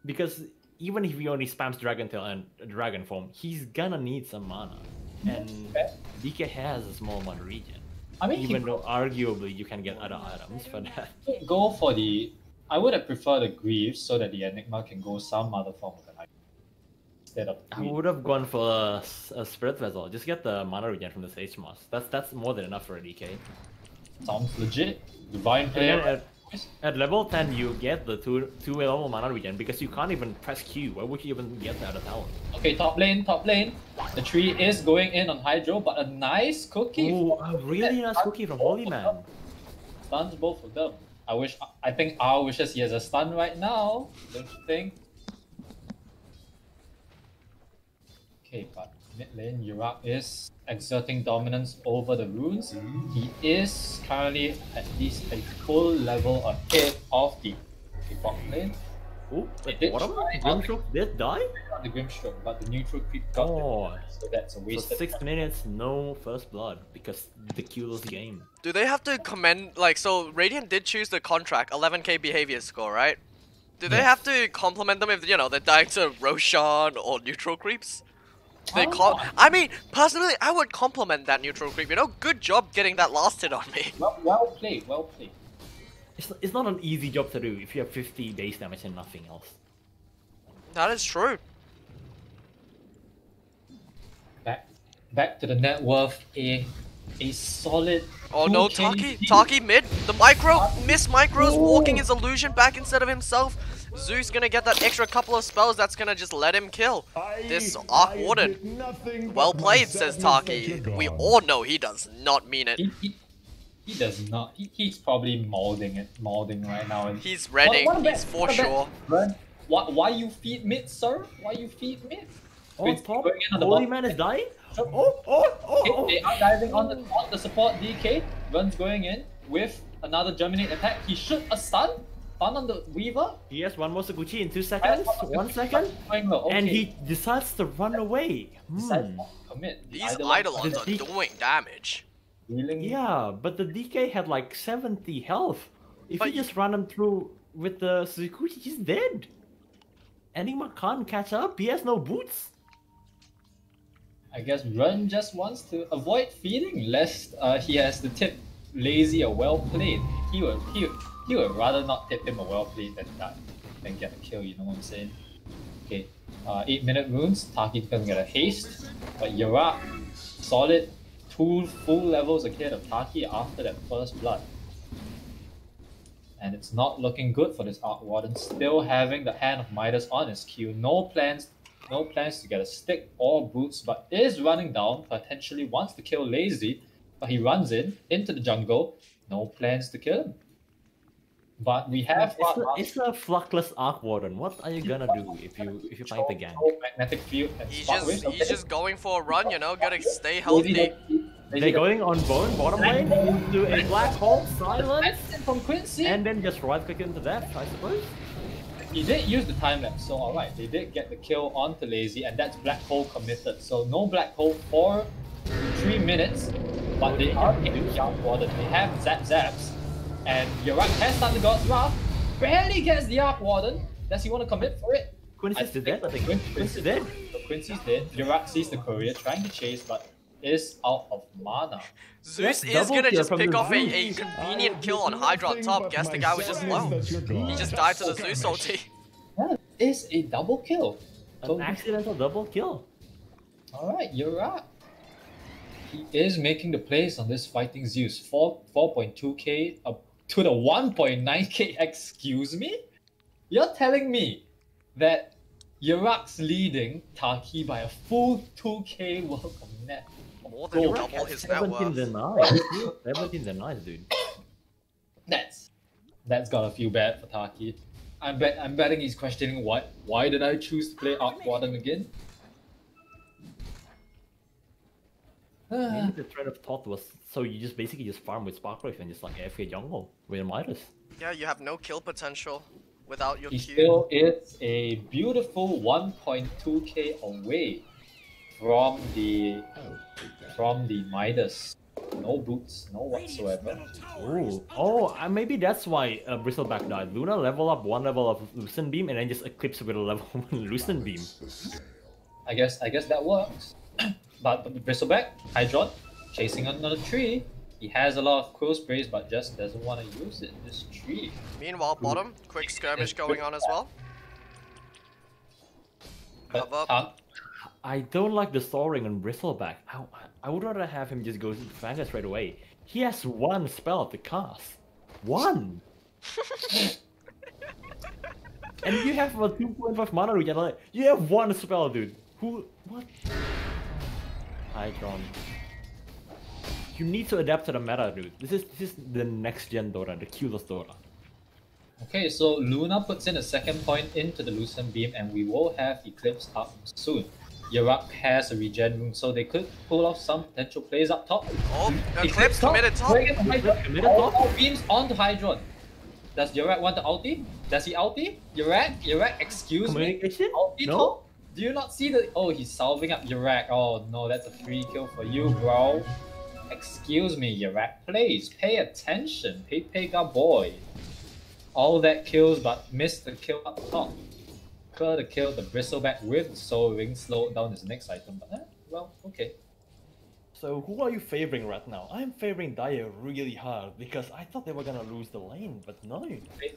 Because even if he only spams Dragon Tail and Dragon Form, he's gonna need some mana. And DK has a small mana regen. I mean, Even though arguably you can get other items for that. he go for the. I would have preferred the Greaves so that the Enigma can go some other form of an item instead of. I would have gone for a Spirit Vessel. Just get the mana regen from the Sage Moss. That's more than enough for a DK. Sounds legit. Divine And player. then at level 10 you get the two level mana regen because you can't even press Q. Why would you even get the other tower? Okay, top lane. The tree is going in on Hydro, but a nice cookie. Oh, a really nice cookie from Holy Man. Stuns both of them. I think our wishes he has a stun right now. Don't you think? Okay, but mid lane Yarrak is exerting dominance over the runes. He is currently at least a full level ahead of the bot lane. Oh, It did what? try. Grimstroke did die? Not the Grimstroke, but the neutral creep got Oh, it. So that's a so wasted. 6 minutes, no first blood because the Q-less game. Do they have to commend, like, so Radiant did choose the contract, 11k behavior score, right? Do they Yes. have to compliment them if, they're dying to Roshan or neutral creeps? I mean, personally, I would compliment that neutral creep, good job getting that last hit on me. Well played, well played. It's not an easy job to do if you have 50 base damage and nothing else. That is true. Back to the net worth, a solid. Oh no, 2K. Taki mid, the miss micros, walking his illusion back instead of himself. Zeus gonna get that extra couple of spells that's gonna just let him kill. This Arc Warden. Well played, says Taki. We all know he does not mean it. He does not. He's probably molding right now. And He's ready, What a he's bet, for what a bet. sure. Run. Why you feed mid, sir? Why you feed mid? Oh, It's top going in on the Holy bottom. Man is dying? Oh! They are diving on the support DK. Run's going in with another Germinate attack. He should a stun on the Weaver. He has one more Saguchi in 2 seconds. 1 second. Okay. And he decides to run away. Decides not to commit. These Eidolons are doing damage. Yeah, but the DK had like 70 health. If But you just run him through with the Suzuki, he's dead. Enigma can't catch up. He has no boots. I guess Run just wants to avoid feeding lest he has to tip Lazy a well played. He would rather not tip him a well played than get a kill. You know what I'm saying? Okay, 8-minute runes. Taki's gonna get a haste, but Yarrak solid 2 full levels ahead of Taki after that first blood. And it's not looking good for this Arc Warden, still having the Hand of Midas on his queue. No plans to get a stick or boots, but is running down, potentially wants to kill Lazy, but he runs into the jungle, no plans to kill him. But we have it's a fluckless Arc Warden. What are you gonna do if you find the gang? Magnetic field and He's just going for a run, you know, gotta stay healthy. They're going on bottom lane into a black hole, silence, from Quincy. and then just right click into death, I suppose. He did use the time lapse, so alright, they did get the kill onto Lazy, and that's black hole committed. So no black hole for 3 minutes, but they are getting Yarrak Warden. They have Zaps, and Yarrak has Thunder God's Wrath, barely gets the Yarrak Warden. Does he want to commit for it? Quincy's dead, I think. Quincy's dead. So Quincy's dead. Yarrak sees the courier, trying to chase, but is out of mana. Zeus is gonna just pick off a convenient kill on Hydra on top. Guess the guy was just low. He just died to the Zeus ulti. That is a double kill. An accidental double kill. Alright, Yarrak. He is making the plays on this fighting Zeus. 4.2k up to the 1.9k. Excuse me? You're telling me that Yarrak's leading Taki by a full 2k worth of net. More than double his net 17 worth. denies. 17 denies, dude. That's gotta feel bad for Taki. I'm betting he's questioning why did I choose to play Arc Warden again? Maybe the thread of thought was so you just basically just farm with Sparklife and just like AFK jungle with Midas. Yeah, you have no kill potential without your He Q. still is a beautiful 1.2k away from the Midas. No boots, no whatsoever. Maybe that's why Bristleback died. Luna level up 1 level of Lucent Beam and then just Eclipse with a level 1 Lucent Beam. I guess that works. But Bristleback, Hydron, chasing another tree. He has a lot of Quill Sprays, but just doesn't want to use it. This tree. Meanwhile, bottom, quick skirmish going on as well. But Cover up. I don't like the soaring on Bristleback. I would rather have him just go to the Fanga straight away. He has 1 spell to cast. 1! And you have a 2.5 mana regen. You have 1 spell, dude. What? Hydron. You need to adapt to the meta, dude. This is the next gen Dota, the Q-less Dota. Okay, so Luna puts in a second point into the Lucent Beam, and we will have Eclipse up soon. Yarrak has a regen rune, so they could pull off some potential plays up top. Oh, Eclipse committed top. All beams onto Hydron. Does Yarrak want the ulti? Does he ulti? Yarrak, excuse me. Ulti No. top? Do you not see the... Oh, he's salving up Yarrak. Oh no, that's a free kill for you, bro. Excuse me, Yarrak, please. Pay attention. Pega boy. All that kills, but missed the kill up top. Could have killed the Bristleback with the Soul Ring, slowed down his next item, but well, okay. So who are you favoring right now? I'm favoring Dire really hard because I thought they were gonna lose the lane, but no.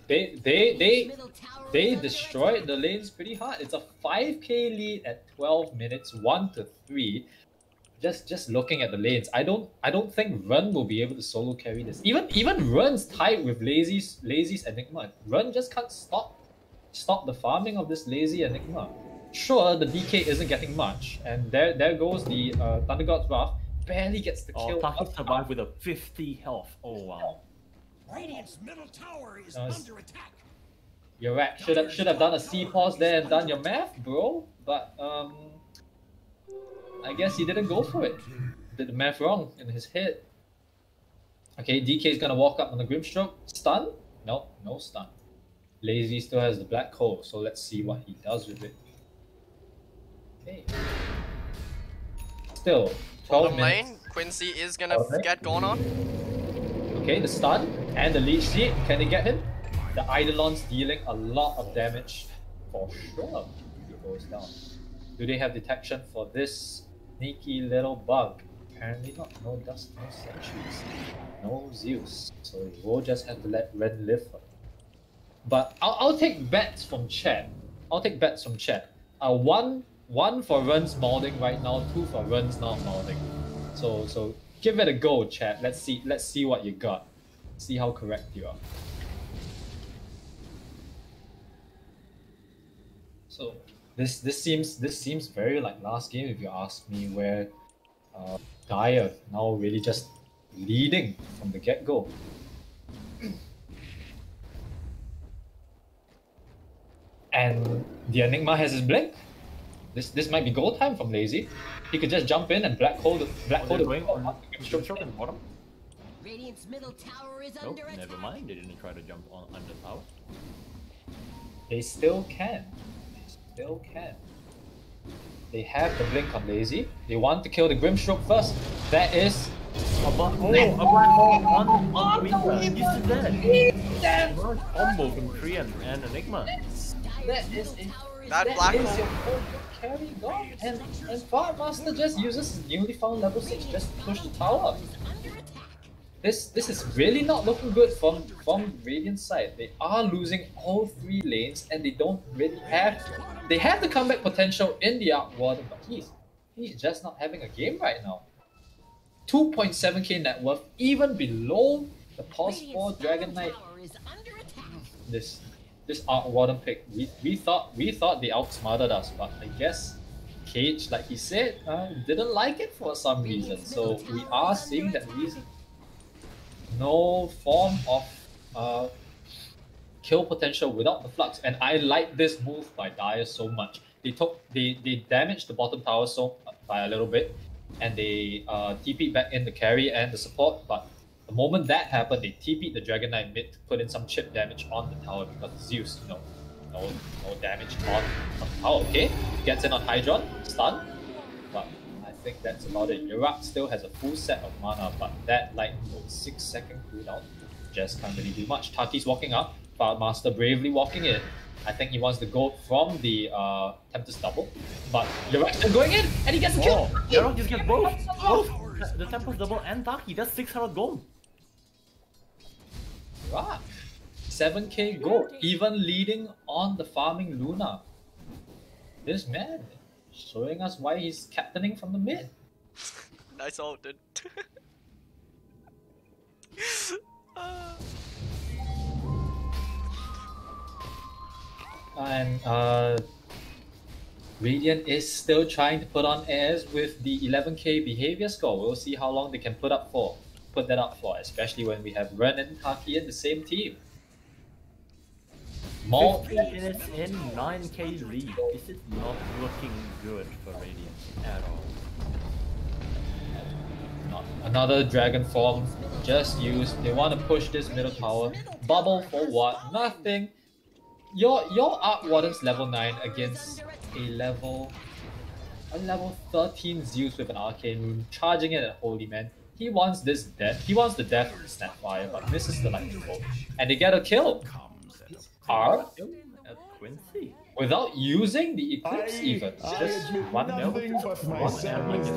They destroyed the lanes pretty hard. It's a 5k lead at 12 minutes, 1-3. Just looking at the lanes, I don't think Run will be able to solo carry this. Even Run's tied with Lazy's Enigma. Run just can't stop the farming of this Lazy Enigma. Sure, the DK isn't getting much, and there goes the Thunder God's Wrath. Barely gets the kill. Taki survived with a 50 health. Oh wow. Radiant's middle tower is under attack. Yarrak should have done a C pause there and done your math, bro. But I guess he didn't go for it. did the math wrong in his head. Okay, DK is gonna walk up on the Grimstroke. Stun? No, no stun. Lazy still has the Black Hole, so let's see what he does with it. Okay. Still, 12 Bottom minutes. lane, Quincy is gonna Okay. get going on. Okay, the stun and the leech seed. Can they get him? The Eidolon's dealing a lot of damage for sure. He goes down. Do they have detection for this sneaky little bug? Apparently not. No dust, no sentries, no Zeus. So we'll just have to let Ren live for it. But I'll take bets from chat. One for Ren's modding right now, two for Ren's not modding. So give it a go, chat. Let's see what you got. See how correct you are. So this seems very like last game if you ask me, where Dire now really just leading from the get-go. And the Enigma has his blink. This might be goal time from Lazy. He could just jump in and black hole the Going on Grimstroke in the bottom? Radiant's middle tower is Nope, under attack. never mind. They didn't try to jump on under tower. They still can. They have the blink on Lazy. They want to kill the Grimstroke first. That is A black hole on Weaver. He's dead. Combo from Tree and Enigma. that is That black is hole. your whole carry gone. And Fire Master just uses his newly found level 6 just to push the tower. This is really not looking good from Radiant's side. They are losing all 3 lanes and they don't really have. They have the comeback potential in the Arc Warden, but he's just not having a game right now. 2.7k net worth, even below the Pulse 4 Dragon Knight. Tower is under attack. This Arc Warden pick, we thought they outsmarted us, but I guess Cage, like he said, didn't like it for some reason. So we are seeing that reason. No form of kill potential without the flux, and I like this move by Dire so much. They damaged the bottom tower by a little bit, and they TP'd back in the carry and the support. But the moment that happened, they TP'd the Dragon Knight mid to put in some chip damage on the tower because Zeus, no damage on the tower. Okay, gets in on Hydron, stun, but I think that's about it. Yarrak still has a full set of mana, but that light mode 6-second cooldown just can't really do much. Taki's walking up, Fire Master bravely walking in. I think he wants the gold from the Tempest double, but Yarrak still going in, and he gets the kill. Yarrak just gets both the Tempest double and Taki. That's 600 gold. Yarrak, 7k gold, even leading on the farming Luna. This man showing us why he's captaining from the mid. Nice ult, dude. And Radiant is still trying to put on airs with the 11k behavior score. We'll see how long they can put that up for, especially when we have Ren and Taki in the same team. More 15 minutes in, 9k lead. This is not looking good for Radiant at all. Another dragon form just used. They want to push this middle tower. Bubble for what? Nothing. Your Arc Warden's level 9 against a level 13 Zeus with an Arcane Rune, charging it at Holy Man. He wants this death. He wants the death of the Snapfire, but misses the lightning bolt. And they get a kill. R Quincy. without using the Eclipse even. Just one nil. My sadness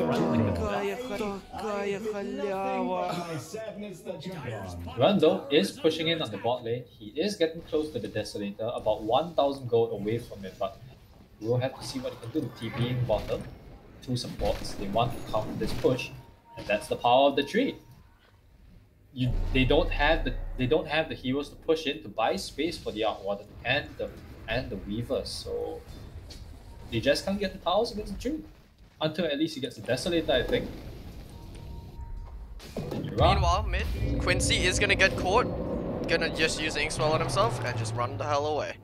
that you're gone. Rondo is pushing in on the bot lane. He is getting close to the Desolator, about 1,000 gold away from it, but we'll have to see what he can do. TPing bottom, 2 supports. They want to counter this push, and that's the power of the tree. They don't have the heroes to push in to buy space for the Arc Warden and the Weaver, so they just can't get the towers against the tree. Until at least he gets the Desolator, I think. Meanwhile, mid, Quincy is gonna get caught. Gonna just use Inkswell on himself and just run the hell away.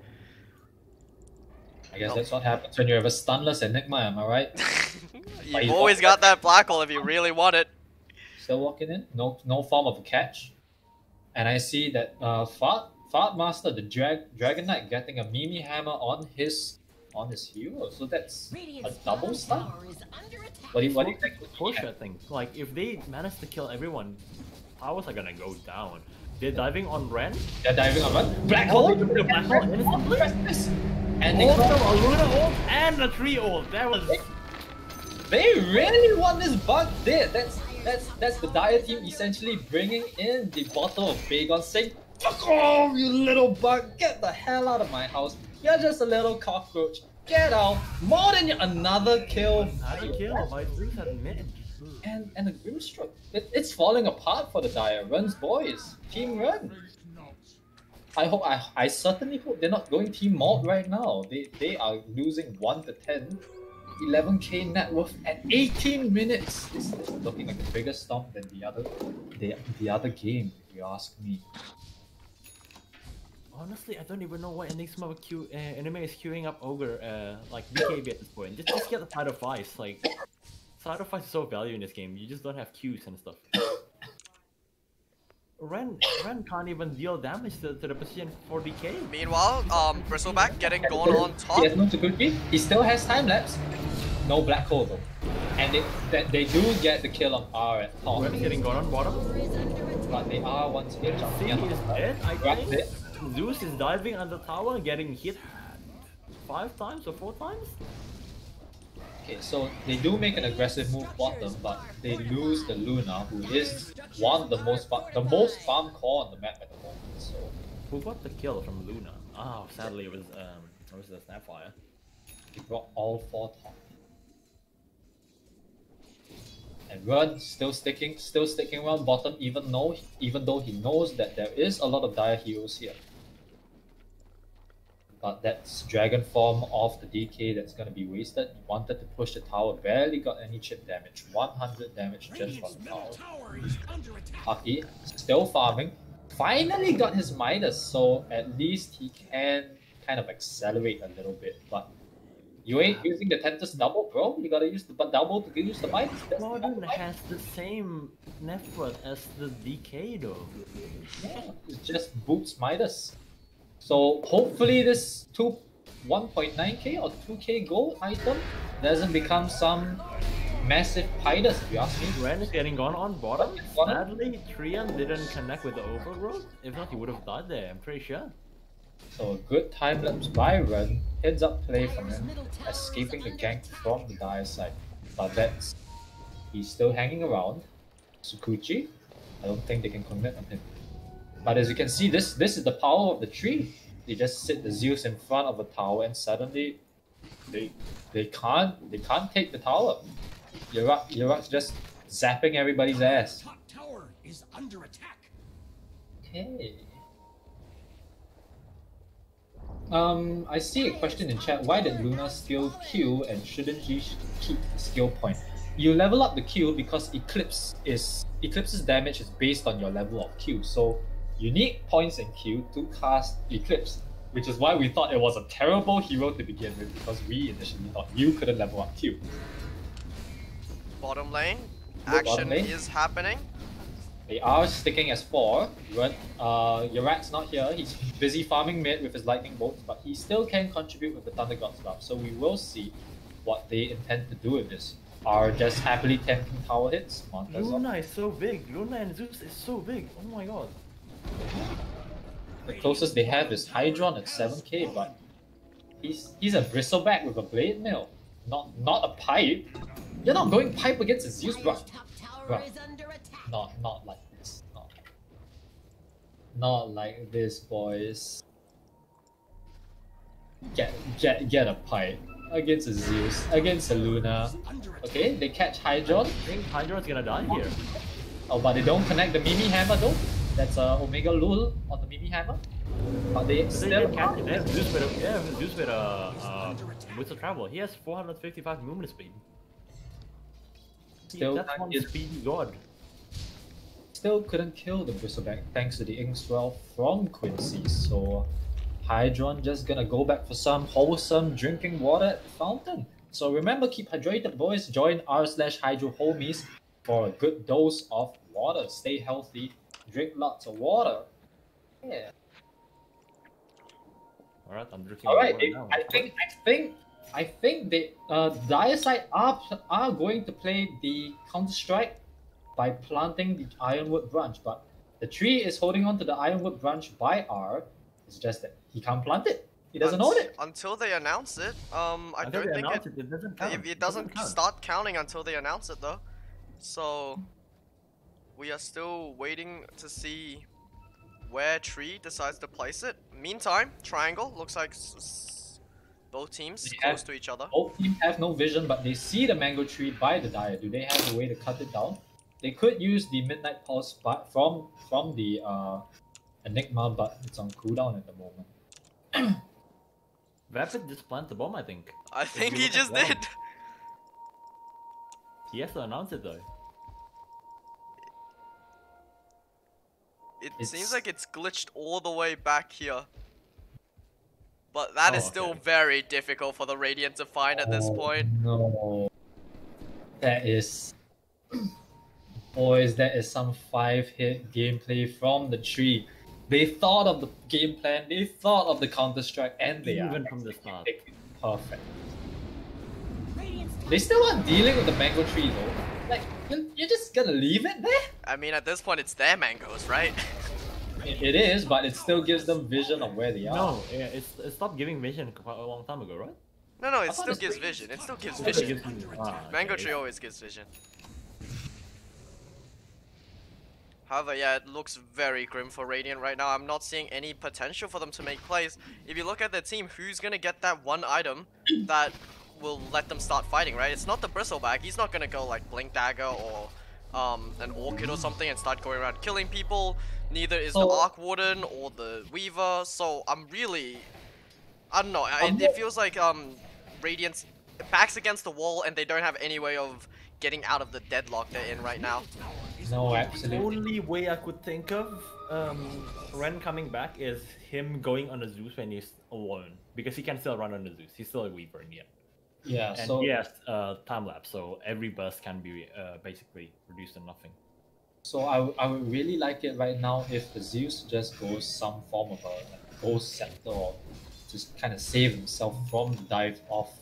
I guess Nope. that's what happens when you have a stunless Enigma, am I right? You've always got that black hole if you really want it. Still walking in, no form of a catch. And I see that Fart Master, the Dragon Knight, getting a Mimi Hammer on his hero. So that's a double stun. What do you think? Push that thing. Like if they manage to kill everyone, towers are gonna go down. They're diving on Ren. They're diving on Ren. Black Oh, hole. they put a black hole instantly. And they Also a Luna ult and a tree ult. That was. They really want this bug dead. That's the Dire team essentially bringing in the bottle of Bagon, saying, "Fuck off, you little bug! Get the hell out of my house! You're just a little cockroach. Get out! More than another kill. Another kill by Zeus at mid. And a Grimstroke. It's falling apart for the Dire. Run's boys. Team Run. I certainly hope they're not going Team Malt right now. They are losing 1 to 10. 11k net worth at 18 minutes. This is looking like a bigger stomp than the other game, if you ask me. Honestly, I don't even know why anime is queuing up Ogre like BKB at this point. Just get the side of ice. Like side of ice is so valuable in this game. You just don't have Qs and stuff. Ren can't even deal damage to the position for DK. Meanwhile, Bristleback getting going on top. He has no security. He still has time lapse. No black hole though. And they do get the kill on R at top. Ren's getting gone on bottom. But they are once again jumping He is dead, I think. Dead. Zeus is diving under tower and getting hit 5 times or 4 times? Okay, so they do make an aggressive move bottom, but they lose the Luna, who is one of the most farm core on the map at the moment. So Who got the kill from Luna? Oh, sadly it was the Snapfire. he brought all 4 top. And Run still sticking around bottom, even though he knows that there is a lot of Dire heroes here. But that's Dragon Form of the DK that's gonna be wasted. He wanted to push the tower, barely got any chip damage. 100 damage just from the tower. Aki still farming. Finally got his Midas, so at least he can kind of accelerate a little bit. But you ain't using the Tempest double, bro. You gotta use the double to use the Midas. Gordon has the same net worth as the DK though. Yeah, it just boots Midas. So hopefully this 1.9k or 2k gold item doesn't become some massive Midas, if you ask me. Ren is getting gone on bottom. Sadly, Trian didn't connect with the overgrowth. If not, he would have died there, I'm pretty sure. So a good time lapse by Ren. Heads up play from him, escaping the gank from the Dire side. But he's still hanging around. Tsukuchi, I don't think they can commit on him. But as you can see, this is the power of the tree. They just sit the Zeus in front of a tower, and suddenly they can't take the tower. Yarrak's just zapping everybody's ass. Top tower is under attack. Okay. I see a question in chat. Why did Luna steal Q and shouldn't she keep the skill point? You level up the Q because Eclipse's damage is based on your level of Q. So you need points in Q to cast Eclipse, which is why we thought it was a terrible hero to begin with, because we initially thought you couldn't level up Q. Bottom lane, action is happening. They are sticking as 4. Yarrak's not here. He's busy farming mid with his lightning bolts, but he still can contribute with the Thunder God's buff. So we will see what they intend to do with this. Are just happily tanking tower hits. Luna is so big. Luna and Zeus is so big. Oh my god. The closest they have is Hydron at 7k, but he's a bristleback with a blade mill, not a pipe. You're not going pipe against a Zeus, bro. Not like this. Not like this, boys. Get a pipe against a Zeus, against a Luna. Okay, they catch Hydron. I think Hydron's gonna die here. Oh, but they don't connect the Mimi Hammer though. That's Omega Lul on the Mimi Hammer. But they still catch it. They have Zeus with a Whistle Travel. He has 455 movement speed. That's one speedy god. Still couldn't kill the Bristleback thanks to the Inkswell from Quincy. So Hydron just gonna go back for some wholesome drinking water at the fountain. So remember, keep hydrated, boys. Join r/hydro homies for a good dose of water. Stay healthy. Drink lots of water. Yeah. Alright, I'm drinking All right. water now. I think they Dire side are going to play the Counter Strike by planting the Ironwood branch, but the tree is holding on to the Ironwood branch by R. It's just that he can't plant it. He doesn't own it. Until they announce it. I Until don't they think announce it doesn't count. it doesn't count. start counting until they announce it though. So we are still waiting to see where Tree decides to place it. Meantime, Triangle looks like both teams close to each other. Both teams have no vision, but they see the mango tree by the Dire. Do they have a way to cut it down? They could use the Midnight Pulse from the Enigma, but it's on cooldown at the moment. Vapid just planted the bomb, I think. I think he look at just that. did. He has to announce it though. It It's- seems like it's glitched all the way back here. But that is Oh, still okay. very difficult for the Radiant to find at this point. No. That is... Boys, that is some 5-hit gameplay from the tree. They thought of the game plan, they thought of the Counter-Strike, and they Even are from the start. perfect. Radiant's They still aren't dealing with the mango tree though. Like, you're just gonna leave it there? I mean, at this point, it's their mangoes, right? It is, but it still gives them vision of where they are. No, yeah, it stopped giving vision quite a long time ago, right? No, it thought still it's gives free. vision. It still gives It vision. gives me- Mango okay. Tree always gives vision. However, yeah, it looks very grim for Radiant right now. I'm not seeing any potential for them to make plays. If you look at their team, who's gonna get that one item that will let them start fighting, right? It's not the Bristleback. He's not gonna go like Blink Dagger or an Orchid or something and start going around killing people. Neither is the So- Arc Warden or the Weaver. So I'm really, I don't know. It feels like Radiant's backs against the wall and they don't have any way of getting out of the deadlock they're in right now. No, The absolutely. only way I could think of Ren coming back is him going on a Zeus when he's alone. Because he can still run on the Zeus. He's still a Weaver in the end. Yeah, And so he has time lapse, so every burst can be basically reduced to nothing. so I would really like it right now if the Zeus just goes some form of a ghost scepter or just kind of save himself from the dive off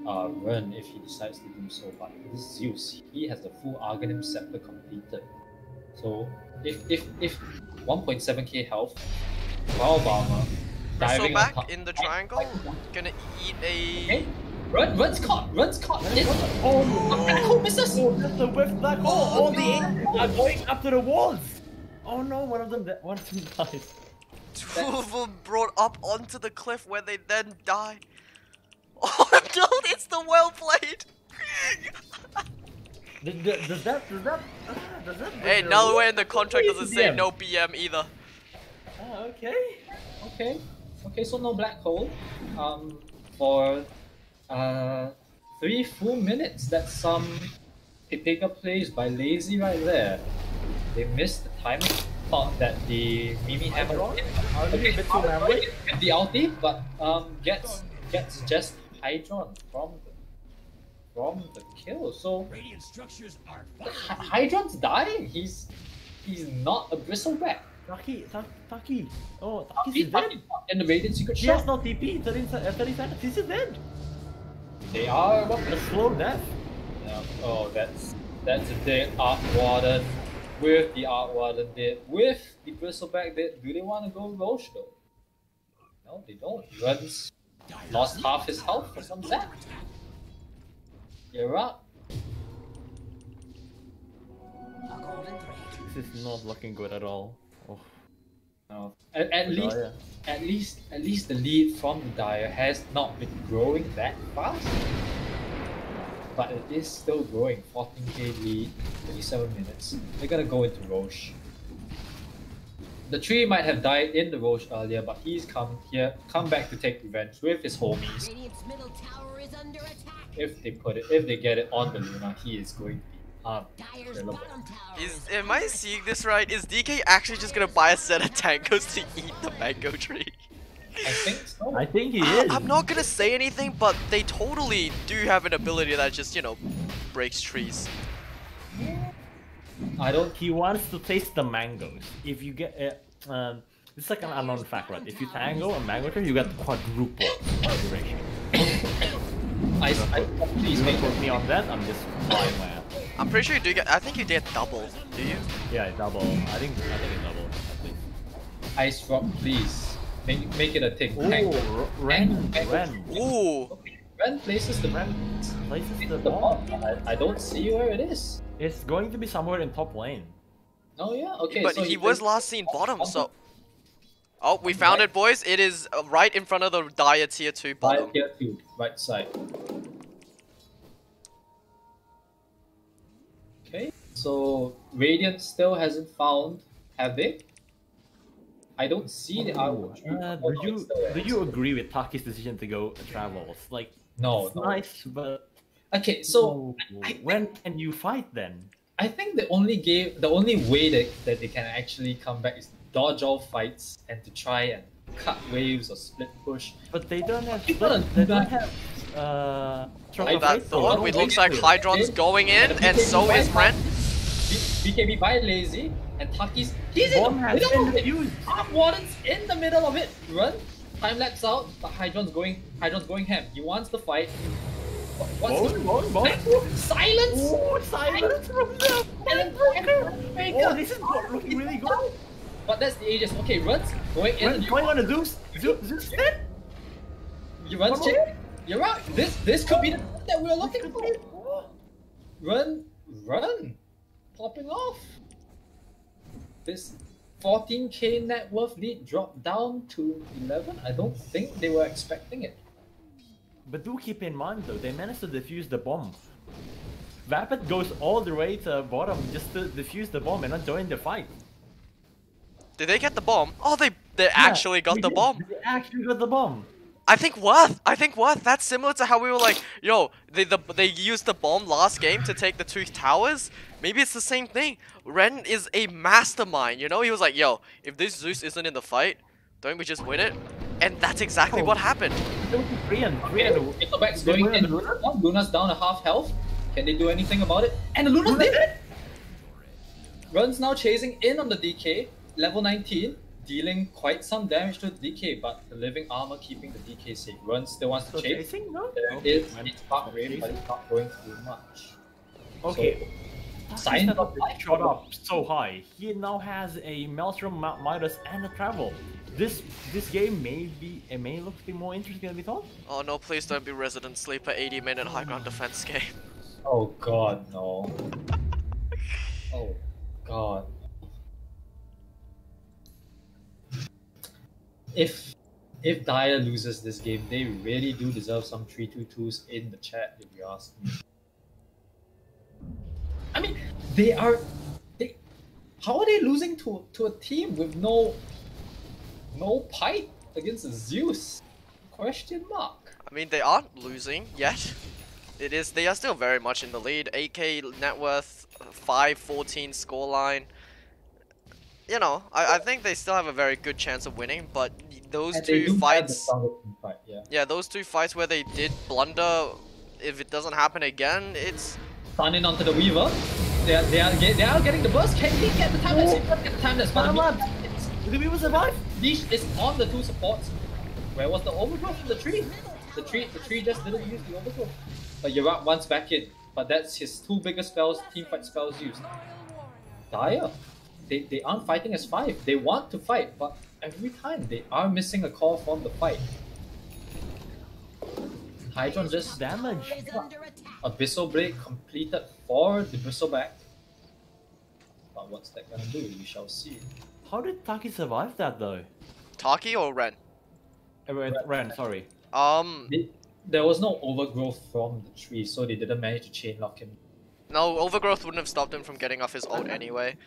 run if he decides to do so. But this Zeus, he has the full Arganim scepter completed. So if 1.7k health, 12 armor, diving on Bristleback top, in the triangle, gonna eat a... Okay. Run's caught. Oh, misses! Oh, that's the whiff black hole! All the aliens are going up to the walls! Oh no, one of them dies. Two of them brought up onto the cliff where they then die. Oh no, it's the well played! Does that Hey, nowhere in the contract doesn't say BM. no BM either. Oh, okay. Okay, so no black hole. For 3 full minutes. That's some pick-up plays by Lazy right there. They missed the timing. Thought that the Mimi Hammer Are they a bit too average? with the ulti, but gets just Hydron from the kill. So Radiant structures are Hydron's dying. He's not a bristleback. Taki. Oh, Taki's dead. In the Radiant Secret She has Shop. no TP, 30 seconds. He's just dead. They are A slow death. Yeah. Oh, that's a dead Art Warden. With the Art Warden dead, with the Bristleback dead, do they want to go Roche though? No, they don't. Runs lost half his health for some zap. Yarrak. a golden thread. This is not looking good at all. Oh, No. At least Dire. at least the lead from the Dire has not been growing that fast. But it is still growing. 14k lead, 27 minutes. They're gonna go into Roche. The tree might have died in the Roche earlier, but he's come back to take revenge with his homies. Radiant's middle tower is under attack. If they get it on the Luna, he is going to be Dire's unavailable. bottom tower Am I seeing this right? Is DK actually just gonna buy a set of tangos to eat the mango tree? I think so. I think he is. I'm not gonna say anything, but they totally do have an ability that just, you know, breaks trees. I don't. He wants to taste the mangoes. If you get it's like an unknown fact, right? If you tango a mango tree, you get quadruple duration. Please You make put me on that, I'm just flying my ass. I'm pretty sure you do get. I think you get double. Do you? Yeah, double. I think it's double at least. Ice Rock, please. Make it a thing. Oh, Ren. Ooh. Ren places the Places the the bomb. bomb. I don't see where it is. It's going to be somewhere in top lane. Oh yeah, okay. But so he you was can- last seen bottom, so. Oh, we found it, boys. It is right in front of the Dire tier 2 bottom. Right here too, right side. Okay, so Radiant still hasn't found, have they? I don't see the artwork. Do you agree with Taki's decision to go travels? Like, No, it's no. nice, but Okay, so when can you fight then? I think the only way that they can actually come back is dodge all fights and to try and cut waves or split push. But they don't have. You gotta They do don't that. have. That Fight thought, though. it looks like Hydron's going in, and so is Brent. BKB by lazy and Taki's. He's in Bomb the has middle been of it. defused. Half Warden's in the middle of it. Run. Time lapse out, but Hydron's going ham. He wants the fight. What's Bone. Silence! Oh, silence from the And Oh, this is looking really good. But that's the Aegis. Okay, runs going in. Going on a Zeus. Zeus dead. You run check. You're right. This could be the that we're looking for. Run. Popping off. This 14k net worth lead dropped down to 11. I don't think they were expecting it. But do keep in mind though, they managed to defuse the bomb. Vapid goes all the way to bottom just to defuse the bomb and not join the fight. Did they get the bomb? Oh, they actually got the bomb. They actually got the bomb. I think what? That's similar to how we were like, yo, they used the bomb last game to take the 2 towers. Maybe it's the same thing. Ren is a mastermind, you know? He was like, yo, if this Zeus isn't in the fight, don't we just win it? And that's exactly what happened. Nickelback's going in. Luna's down a half health. Can they do anything about it? And the Luna's dead! Run's now chasing in on the DK, level 19, dealing quite some damage to the DK, but the living armor keeping the DK safe. Run still wants to chase. There it is. It's part rate, but it's not going through much. Okay. Sign Sign up. shot up so high. He now has a Maelstrom, Midas, and a travel. This game may look to be more interesting than we thought. Oh no, please don't be Resident Sleeper 80-minute high ground defense game. Oh god, no. Oh god. If Dire loses this game, they really do deserve some 3-2-2s in the chat, if you ask me. I mean, how are they losing to a team with no pipe against a Zeus? Question mark. I mean, they aren't losing yet. They are still very much in the lead. 8k net worth, 5-14 scoreline. You know, I think they still have a very good chance of winning, but those And they two do fights... have the strongest fight, yeah. those 2 fights where they did blunder, if it doesn't happen again, it's... Turning onto the Weaver. They are getting the burst. Can he get the time lapse? He can't get the time lapse, but Did the Weaver survive? Leash is on the 2 supports. Where was the overgrowth from the tree? The tree just didn't use the overgrowth. But Yarrak once back in. But that's his 2 biggest spells, teamfight spells used. Dire. They aren't fighting as 5. They want to fight, but every time they are missing a call from the fight. Hydron just Damage. Is under attack. Abyssal Blade completed for the Bristleback. But what's that gonna do? We shall see. How did Taki survive that though? Taki or Ren? Ren, sorry. There was no overgrowth from the tree, so they didn't manage to chain lock him. No, Overgrowth wouldn't have stopped him from getting off his ult anyway.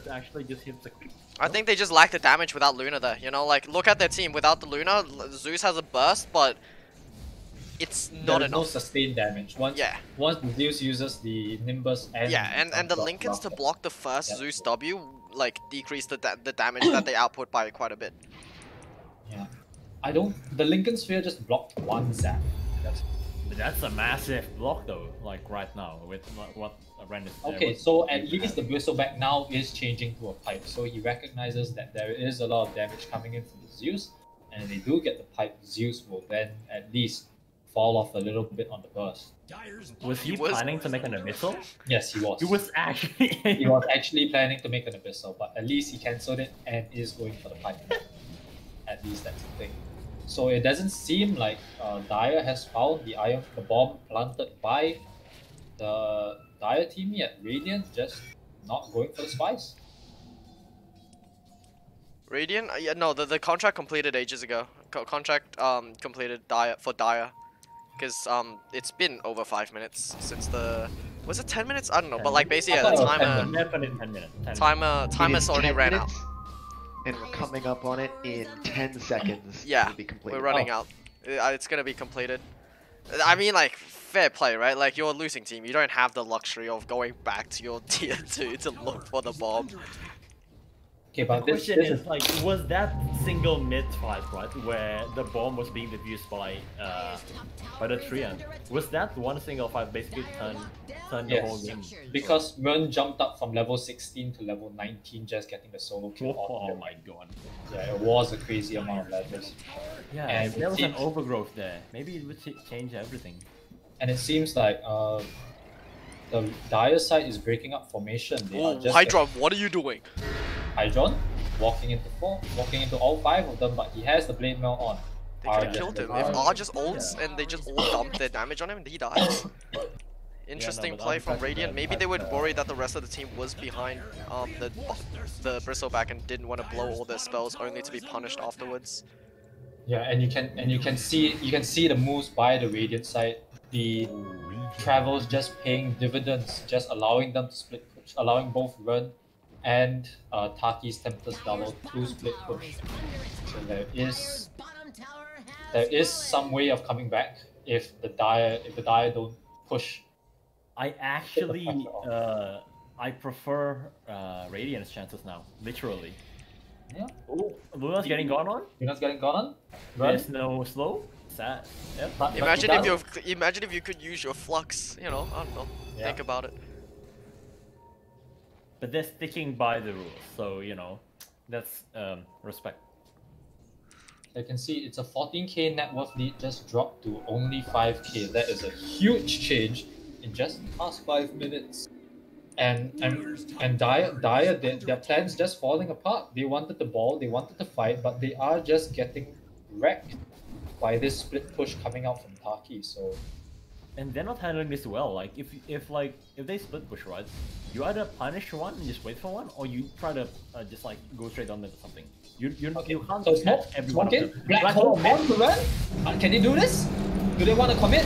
Actually just hits the creep. I think they just lack the damage without Luna there, you know? Like, look at their team. Without the Luna, Zeus has a burst, but it's not There's no enough. sustained damage. Once the Zeus uses the Nimbus and and the Lincolns to block the first Zeus W, like, decrease the damage that they output by quite a bit. Yeah. I don't. The Lincoln Sphere just blocked one zap. That's a massive block though, like right now with what Ren is. Okay, so at least the Bristleback now is changing to a pipe, so he recognizes that there is a lot of damage coming in from the Zeus, and if they do get the pipe, Zeus will then at least fall off a little bit on the burst. Was he planning to make an abyssal? Yes, he was. He was actually. He was actually planning to make an abyssal, but at least he cancelled it and is going for the pipe. At least that's the thing. So it doesn't seem like Dire has found the bomb planted by the Dire team yet. Radiant just not going for the Spies. Radiant? Yeah, no, the contract completed ages ago. Contract completed for Dire. Because it's been over 5 minutes since the... Was it 10 minutes? I don't know, but like basically yeah, the timer... Definitely 10 minutes. Timer's already ran out. And we're coming up on it in 10 seconds. Yeah, to be completed. we're running out. It's gonna be completed. I mean, like, fair play, right? Like, you're a losing team. You don't have the luxury of going back to your tier 2 to look for the bomb. Okay, The but this question is is, like, was that single mid fight, right, where the bomb was being diffused by the Treant? Was that one single fight basically turned the whole game? because Ren jumped up from level 16 to level 19 just getting the solo kill. Oh my god. Yeah, it was a crazy amount of levels. Yeah, And if there was an it- overgrowth there, maybe it would change everything. And it seems like the Dire side is breaking up formation. They are Oh, just Hydra, what are you doing? Hydron walking into all 5 of them, but he has the Blade Mail on. They could have just killed him. does If not- R just ults and they just all dump their damage on him, he dies. Interesting but play I'm from back Radiant. to Maybe that, they would worry that the rest of the team was behind the Bristleback and didn't want to blow all their spells only to be punished afterwards. Yeah, and you can see the moves by the Radiant side. The travels just paying dividends, just allowing them to split push, allowing both Ren and Taki's Tempest Double to split push. So there is some way of coming back if the Dire don't push. I actually, I prefer Radiant's chances now, literally. Yeah. Oh, Luna's getting gone on? Luna's getting gone on. Ren, There's no slow. Sad. Yep. but Imagine he if does- you imagine if you could use your flux. You know, I don't know. Yeah. Think about it. But they're sticking by the rules, so you know, that's respect. I can see it's a 14k net worth lead just dropped to only 5k. That is a huge change in just the past 5 minutes. And Dire, their plans just falling apart. They wanted the ball, they wanted to fight, but they are just getting wrecked by this split push coming out from Taki. So And they're not handling this well. Like if they split push, right, you either punish one and just wait for one, or you try to just like go straight on them or something. You can't so catch every one of them. Black Hole on to Ren. Can they do this? Do they want to commit?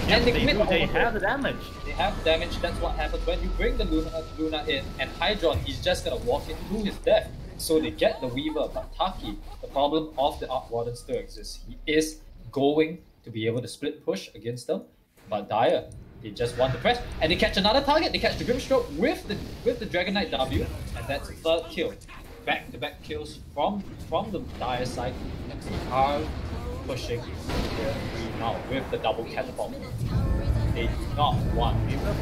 Yeah, And they commit do. They over- have the damage. They have damage. That's what happens when you bring the Luna in, and Hydron, he's just gonna walk into his death. So they get the Weaver, but Taki, the problem of the Arc Warden still exists. He is going to be able to split push against them, but Dire, they just want to press, and they catch another target. They catch the Grimstroke with the Dragon Knight W, and that's a 3rd kill. Back-to-back kills from the Dire side. They are pushing tier 3 now with the double catapult. They do not want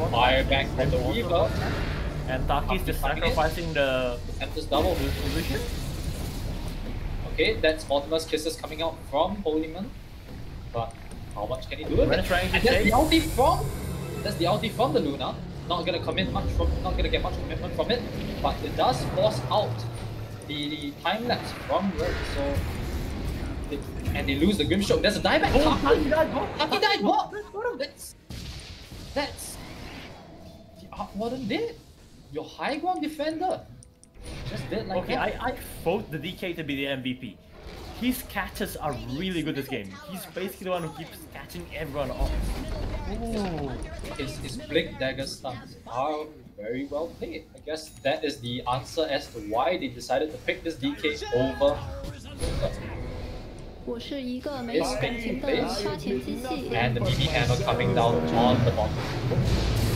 fire back from the Weaver. And Taki's just Coming in. sacrificing the Tempest double. position. Okay, that's Mortimer's Kisses coming out from Holyman. But how much can he do with Ren it? trying to And that's chase. the ulti from the Luna. Not gonna get much commitment from it, but it does force out the time lapse from Ren. So and they lose the Grimstroke. There's a dieback. Taki died, bro. Taki died. What? That's the Arc Warden did. Your high ground defender just did like Okay, that. I vote the DK to be the MVP. His catches are really good this game. He's basically the one who keeps catching everyone off. Ooh. His Blink Dagger stuns are very well played. I guess that is the answer as to why they decided to pick this DK over. 我是一个没有感情的刷钱机器。 And the mini hammer coming down on the bottom.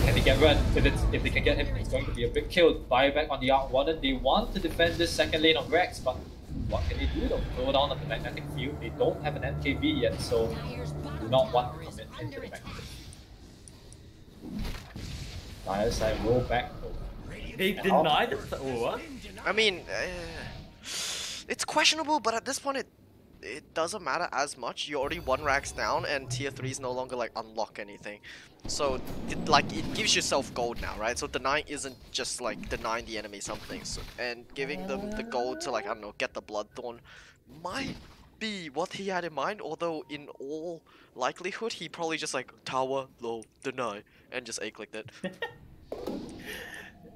Can they get Ren? If they can get him, it's going to be a big kill. Buyback on the Arc Warden. They want to defend this second lane of Rex, but what can they do though? Throw down on the magnetic field. They don't have an MKB yet, so Dire's do bottom not want tower to is commit under into the attack. magnetic field. Dire side roll back though. They And denied it. What? I mean, it's questionable, but at this point, it doesn't matter as much. You're already 1 racks down, and tier 3s no longer like unlock anything. So it gives yourself gold now, right? So denying isn't just like denying the enemy something, so, and giving them the gold to like, I don't know, get the Bloodthorn might be what he had in mind. Although in all likelihood, he probably just like tower low deny and just A-clicked it.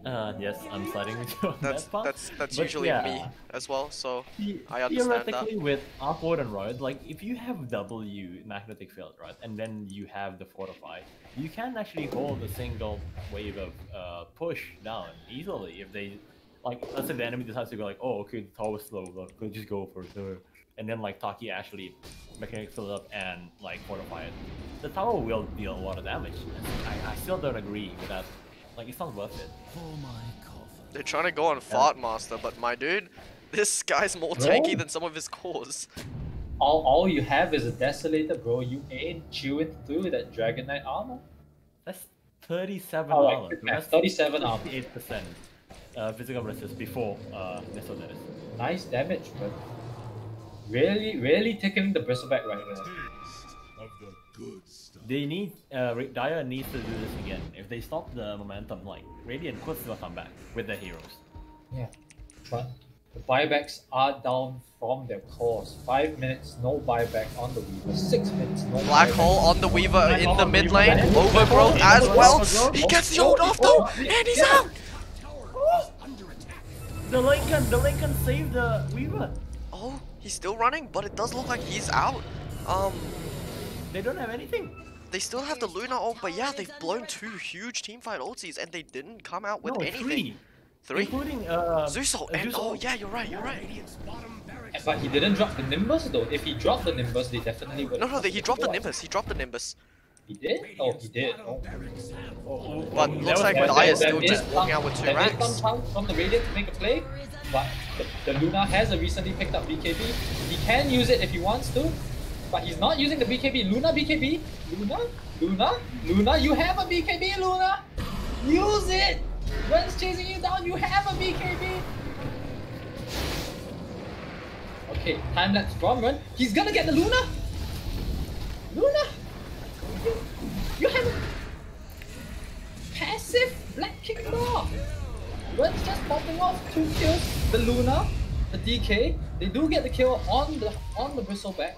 Yes, I'm siding with you on That's that part. that's But usually yeah, me as well. So I understand that. theoretically, with Upward and Roid, like if you have W magnetic field, right, and then you have the fortify, you can actually hold a single wave of push down easily if they, like, let's say the enemy decides to go like, oh, okay, the tower's slow, look, let's just go for the, and then like Taki actually magnetic field up and like fortify it. The tower will deal a lot of damage. I still don't agree with that. Like, it's not worth it. They're trying to go on Fart Master, but my dude, this guy's more Bro. tanky than some of his cores. All you have is a Desolator, bro. You ain't chewing through that Dragon Knight armor. That's 37 Alright, armor. that's 37 armor. 58% physical resist before Nestle that is. Nice damage, but really taking the bristleback right there. They need Dire needs to do this again. If they stop the momentum, like Radiant could still come back with their heroes. Yeah, but the buybacks are down from their cores. 5 minutes, no buyback on the Weaver. 6 minutes, no Black buyback. hole on the Weaver in the mid lane. Weaver. Overgrowth as well. He gets the ult off though, Oh, and he's out. The Lincoln saved the Weaver. Oh, he's still running, but it does look like he's out. They don't have anything. They still have the Luna ult, but yeah, they've blown 2 huge teamfight ultis, and they didn't come out with No, anything. 3. 3? Including Zeus ult, and Zeus oh ult. yeah, you're right. But he didn't drop the Nimbus though. If he dropped the Nimbus, they definitely would. No, he dropped the Nimbus. He dropped the Nimbus. He did? Oh, he did. Oh. But That looks was like bad. Dire's There still is just walking out with 2 there is racks. some chance from the Radiant to make a play, but the Luna has recently picked up BKB. He can use it if he wants to, but he's not using the BKB. Luna BKB? Luna, you have a BKB, Luna! Use it! Ren's chasing you down, you have a BKB! Okay, time lapse from Ren. He's gonna get the Luna! Luna! You have a passive Black King Bar! Ren's just popping off 2 kills. The Luna, the DK, they do get the kill on the Bristleback.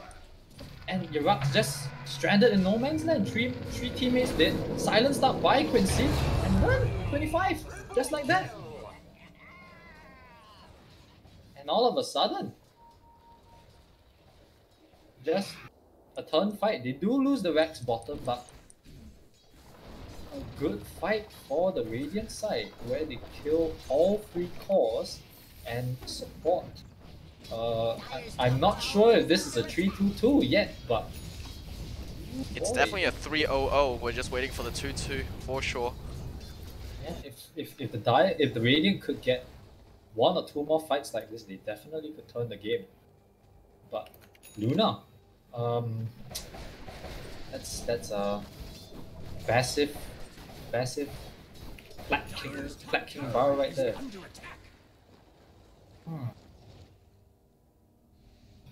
And Yarrak's just stranded in no man's land. Three teammates dead, silenced up by Quincy, and run 25, just like that. And all of a sudden, just a turn fight. They do lose the Rex bottom, but a good fight for the Radiant side, where they kill all 3 cores and support. I'm not sure if this is a 3-2-2 yet, but It's definitely a 3-0-0. We're just waiting for the 2-2 for sure. yeah, if the Radiant could get 1 or 2 more fights like this, they definitely could turn the game. But Luna, that's a passive Black King bar right there.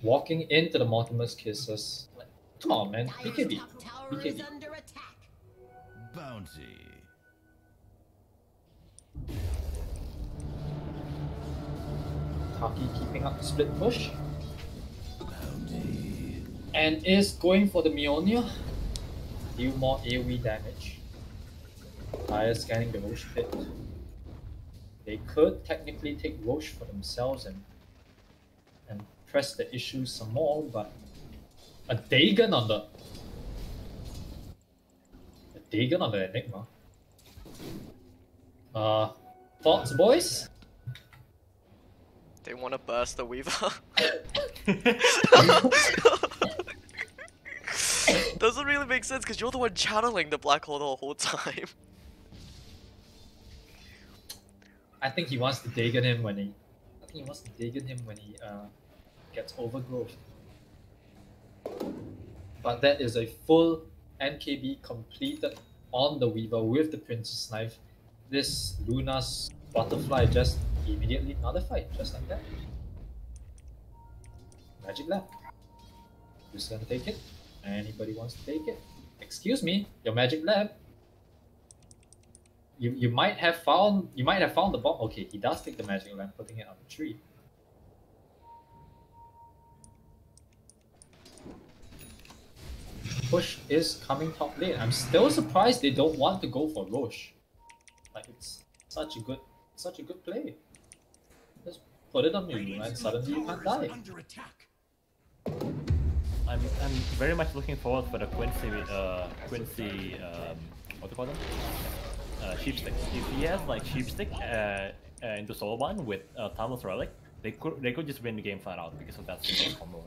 Walking into the Mortimer's Kisses. Like, come on, man. Dire's BKB. top tower is BKB. under attack. Bounty. Taki keeping up the split push. And is going for the Mjolnir. Deal more AoE damage. Dire scanning the Roche pit. They could technically take Roche for themselves and press the issue some more, but a Dagon on the Enigma. Thoughts, boys? They want to burst the Weaver. Doesn't really make sense because you're the one channeling the Black Hole the whole time. I think he wants to Dagon him when he gets overgrowth. But that is a full NKB completed on the Weaver with the Princess Knife. This Luna's butterfly just immediately nullified, just like that. Magic Lamp. Who's gonna take it? Anybody wants to take it? Excuse me, your Magic Lamp. You might have found the bomb. Okay, he does take the Magic Lamp, putting it on the tree. Push is coming top lane. I'm still surprised they don't want to go for Roche. Like it's such a good play. Just put it on your Luna and suddenly you can't die. I'm very much looking forward for the Quincy what do you call them? Sheepstick. If he has like Sheepstick into Soulbind with Timeless Relic, they could just win the game flat out because of that single combo.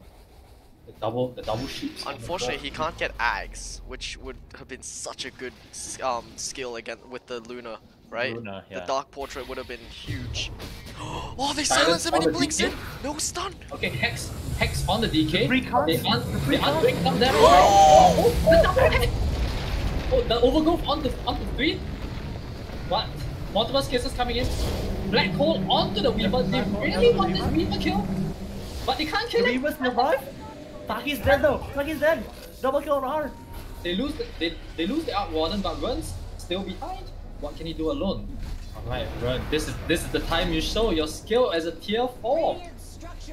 The double sheeps. Unfortunately, he can't get Ags, which would have been such a good skill again with the Luna, right? Luna, yeah. The Dark Portrait would have been huge. Oh, they silence him and he blinks in. No stun. Okay, Hex on the DK. Three cards. They unbreak some damage. The double hit. Oh, the overgrowth on the 3. What? Multiple cases coming in. Black hole onto the Weaver. They really want this Weaver kill, but they can't kill it. Weaver survive? Taki's dead though. Taki's dead. Double kill on R. They lose the Arc Warden, but Run's still behind. What can he do alone? Alright, Run. This is the time you show your skill as a tier 4.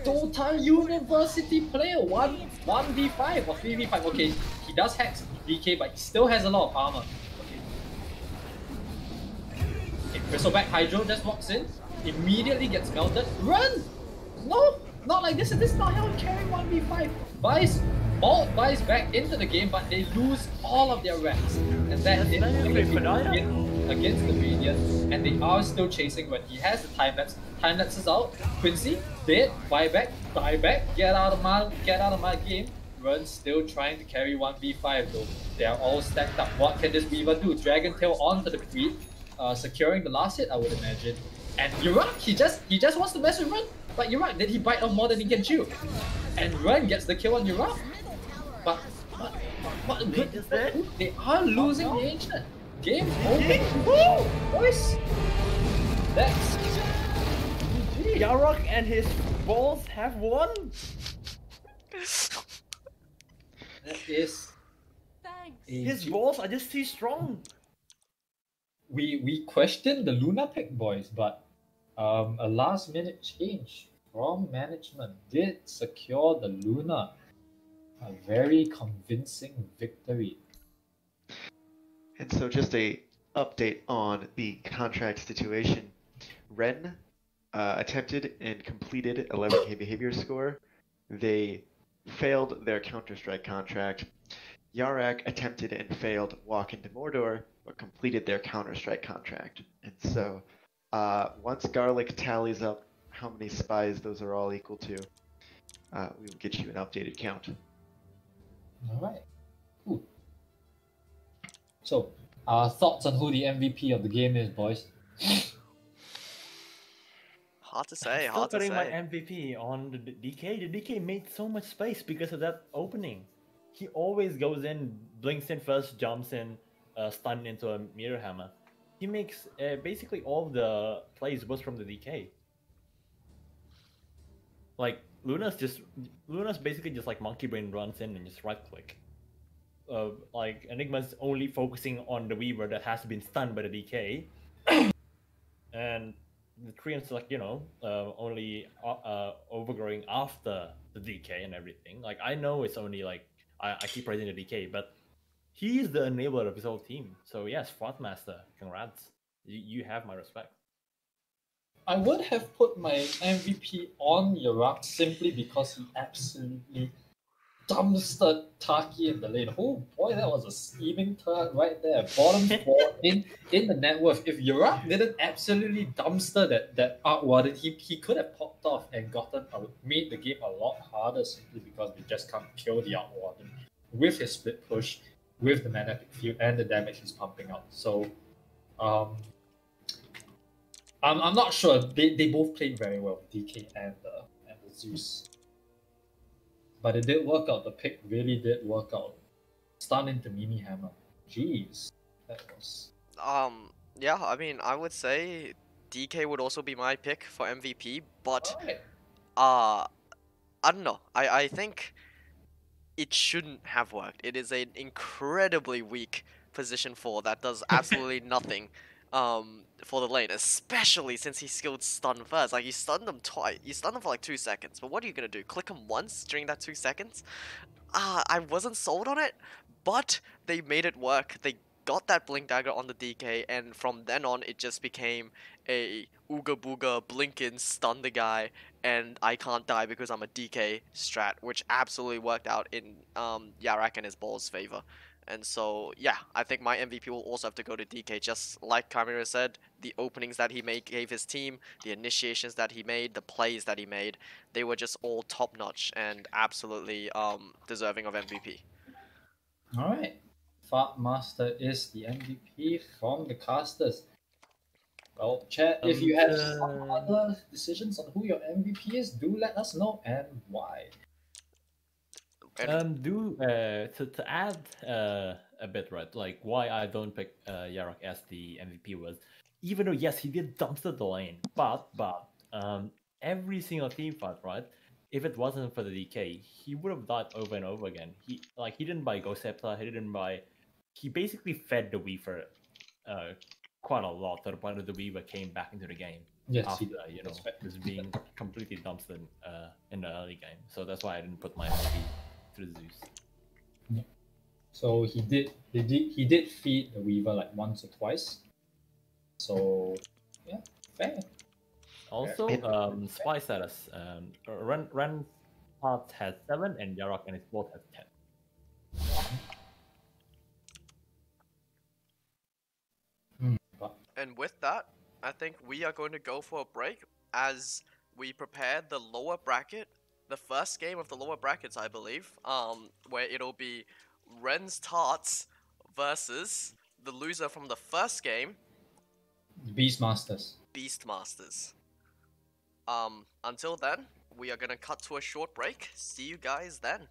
Total University player. 1v5 or 3v5. Okay, he does Hex DK, but he still has a lot of armor. Okay, Bristleback Hydro just walks in, immediately gets melted. Run! No! Not like this. This is not how you carry 1v5. Vice back into the game, but they lose all of their racks. And that is against the Radiant. And they are still chasing when he has the time lapse. Time lapse is out. Quincy, dead, buy back, get out of my game. Run still trying to carry 1v5 though. They are all stacked up. What can this Weaver do? Dragon Tail onto the creep, securing the last hit, I would imagine. And Yarrak, he just wants to mess with Run. But Yarrak, did he bite off more than he can chew? And Run gets the kill on Yarrak. But they are losing the ancient. Game over. Woo! Boys! That's GG. Yarrak and his balls have won. That is. His balls are just too strong. We questioned the Luna pick, boys, but a last minute change from management did secure the Luna a very convincing victory. And so just a update on the contract situation. Ren attempted and completed 11k behavior score. They failed their Counter-Strike contract. Yarrak attempted and failed Walk into Mordor, but completed their Counter-Strike contract. And so once Garlic tallies up how many spies those are all equal to, we will get you an updated count. Alright. Cool. So, thoughts on who the MVP of the game is, boys? Hard to say, Still hard to putting my say. MVP on the DK. The DK made so much space because of that opening. He always goes in, blinks in first, jumps in, stun into a Mirror Hammer. He makes basically all of the plays was from the DK. Like Luna's basically just like Monkey Brain runs in and just right click. Like Enigma's only focusing on the Weaver that has been stunned by the DK, and the Koreans like only overgrowing after the DK and everything. Like I know it's only like I keep praising the DK, but he's the enabler of his whole team. So yes, Frothmaster, congrats. You have my respect. I would have put my MVP on Yarrak simply because he absolutely dumpstered Taki in the lane. Oh boy, that was a scheming turret right there. Bottom 4 in the net worth. If Yarrak didn't absolutely dumpster that Arc Warden, he could have popped off and made the game a lot harder simply because we just can't kill the Arc Warden with his split push, with the magnetic field and the damage he's pumping out. So I'm not sure. They both played very well, DK and the Zeus. But it did work out. The pick really did work out. Stun into Mimi Hammer. Jeez. That was. Yeah, I mean, I would say DK would also be my pick for MVP, but Alright. I don't know. I think it shouldn't have worked. It is an incredibly weak position 4 that does absolutely nothing for the lane, especially since he skilled stun first. Like, you stunned him twice. You stunned him for like 2 seconds, but what are you gonna do? Click him once during that 2 seconds? I wasn't sold on it, but they made it work. They got that blink dagger on the DK, and from then on, it just became a ooga booga blink in, stun the guy, and I can't die because I'm a DK strat, which absolutely worked out in Yarrak and his ball's favor. And so, yeah, I think my MVP will also have to go to DK. Just like Chimera said, the openings that he made gave his team, the initiations that he made, the plays that he made, they were just all top notch and absolutely deserving of MVP. Alright. Fart Master is the MVP from the casters. Well, chat, if you have some other decisions on who your MVP is, do let us know and why. To add a bit, right? Like why I don't pick Yarrak as the MVP was, even though yes he did dumpster the lane, but every single team fight, right? If it wasn't for the DK, he would have died over and over again. He didn't buy Ghost Scepter, he basically fed the Weaver quite a lot to the point that the Weaver came back into the game Yes, after he did. That's fair. just being completely dumpstered in the early game. So that's why I didn't put my MVP to the Zeus. So he did feed the Weaver like once or twice. So yeah, fair. Also, spy status. Ren Tarts has 7 and Yarrak and his both has 10. And with that, I think we are going to go for a break as we prepare the lower bracket, the first game of the lower brackets, I believe, where it'll be Ren's Tarts versus the loser from the first game, Beastmasters. Beastmasters. Until then, we are gonna cut to a short break. See you guys then.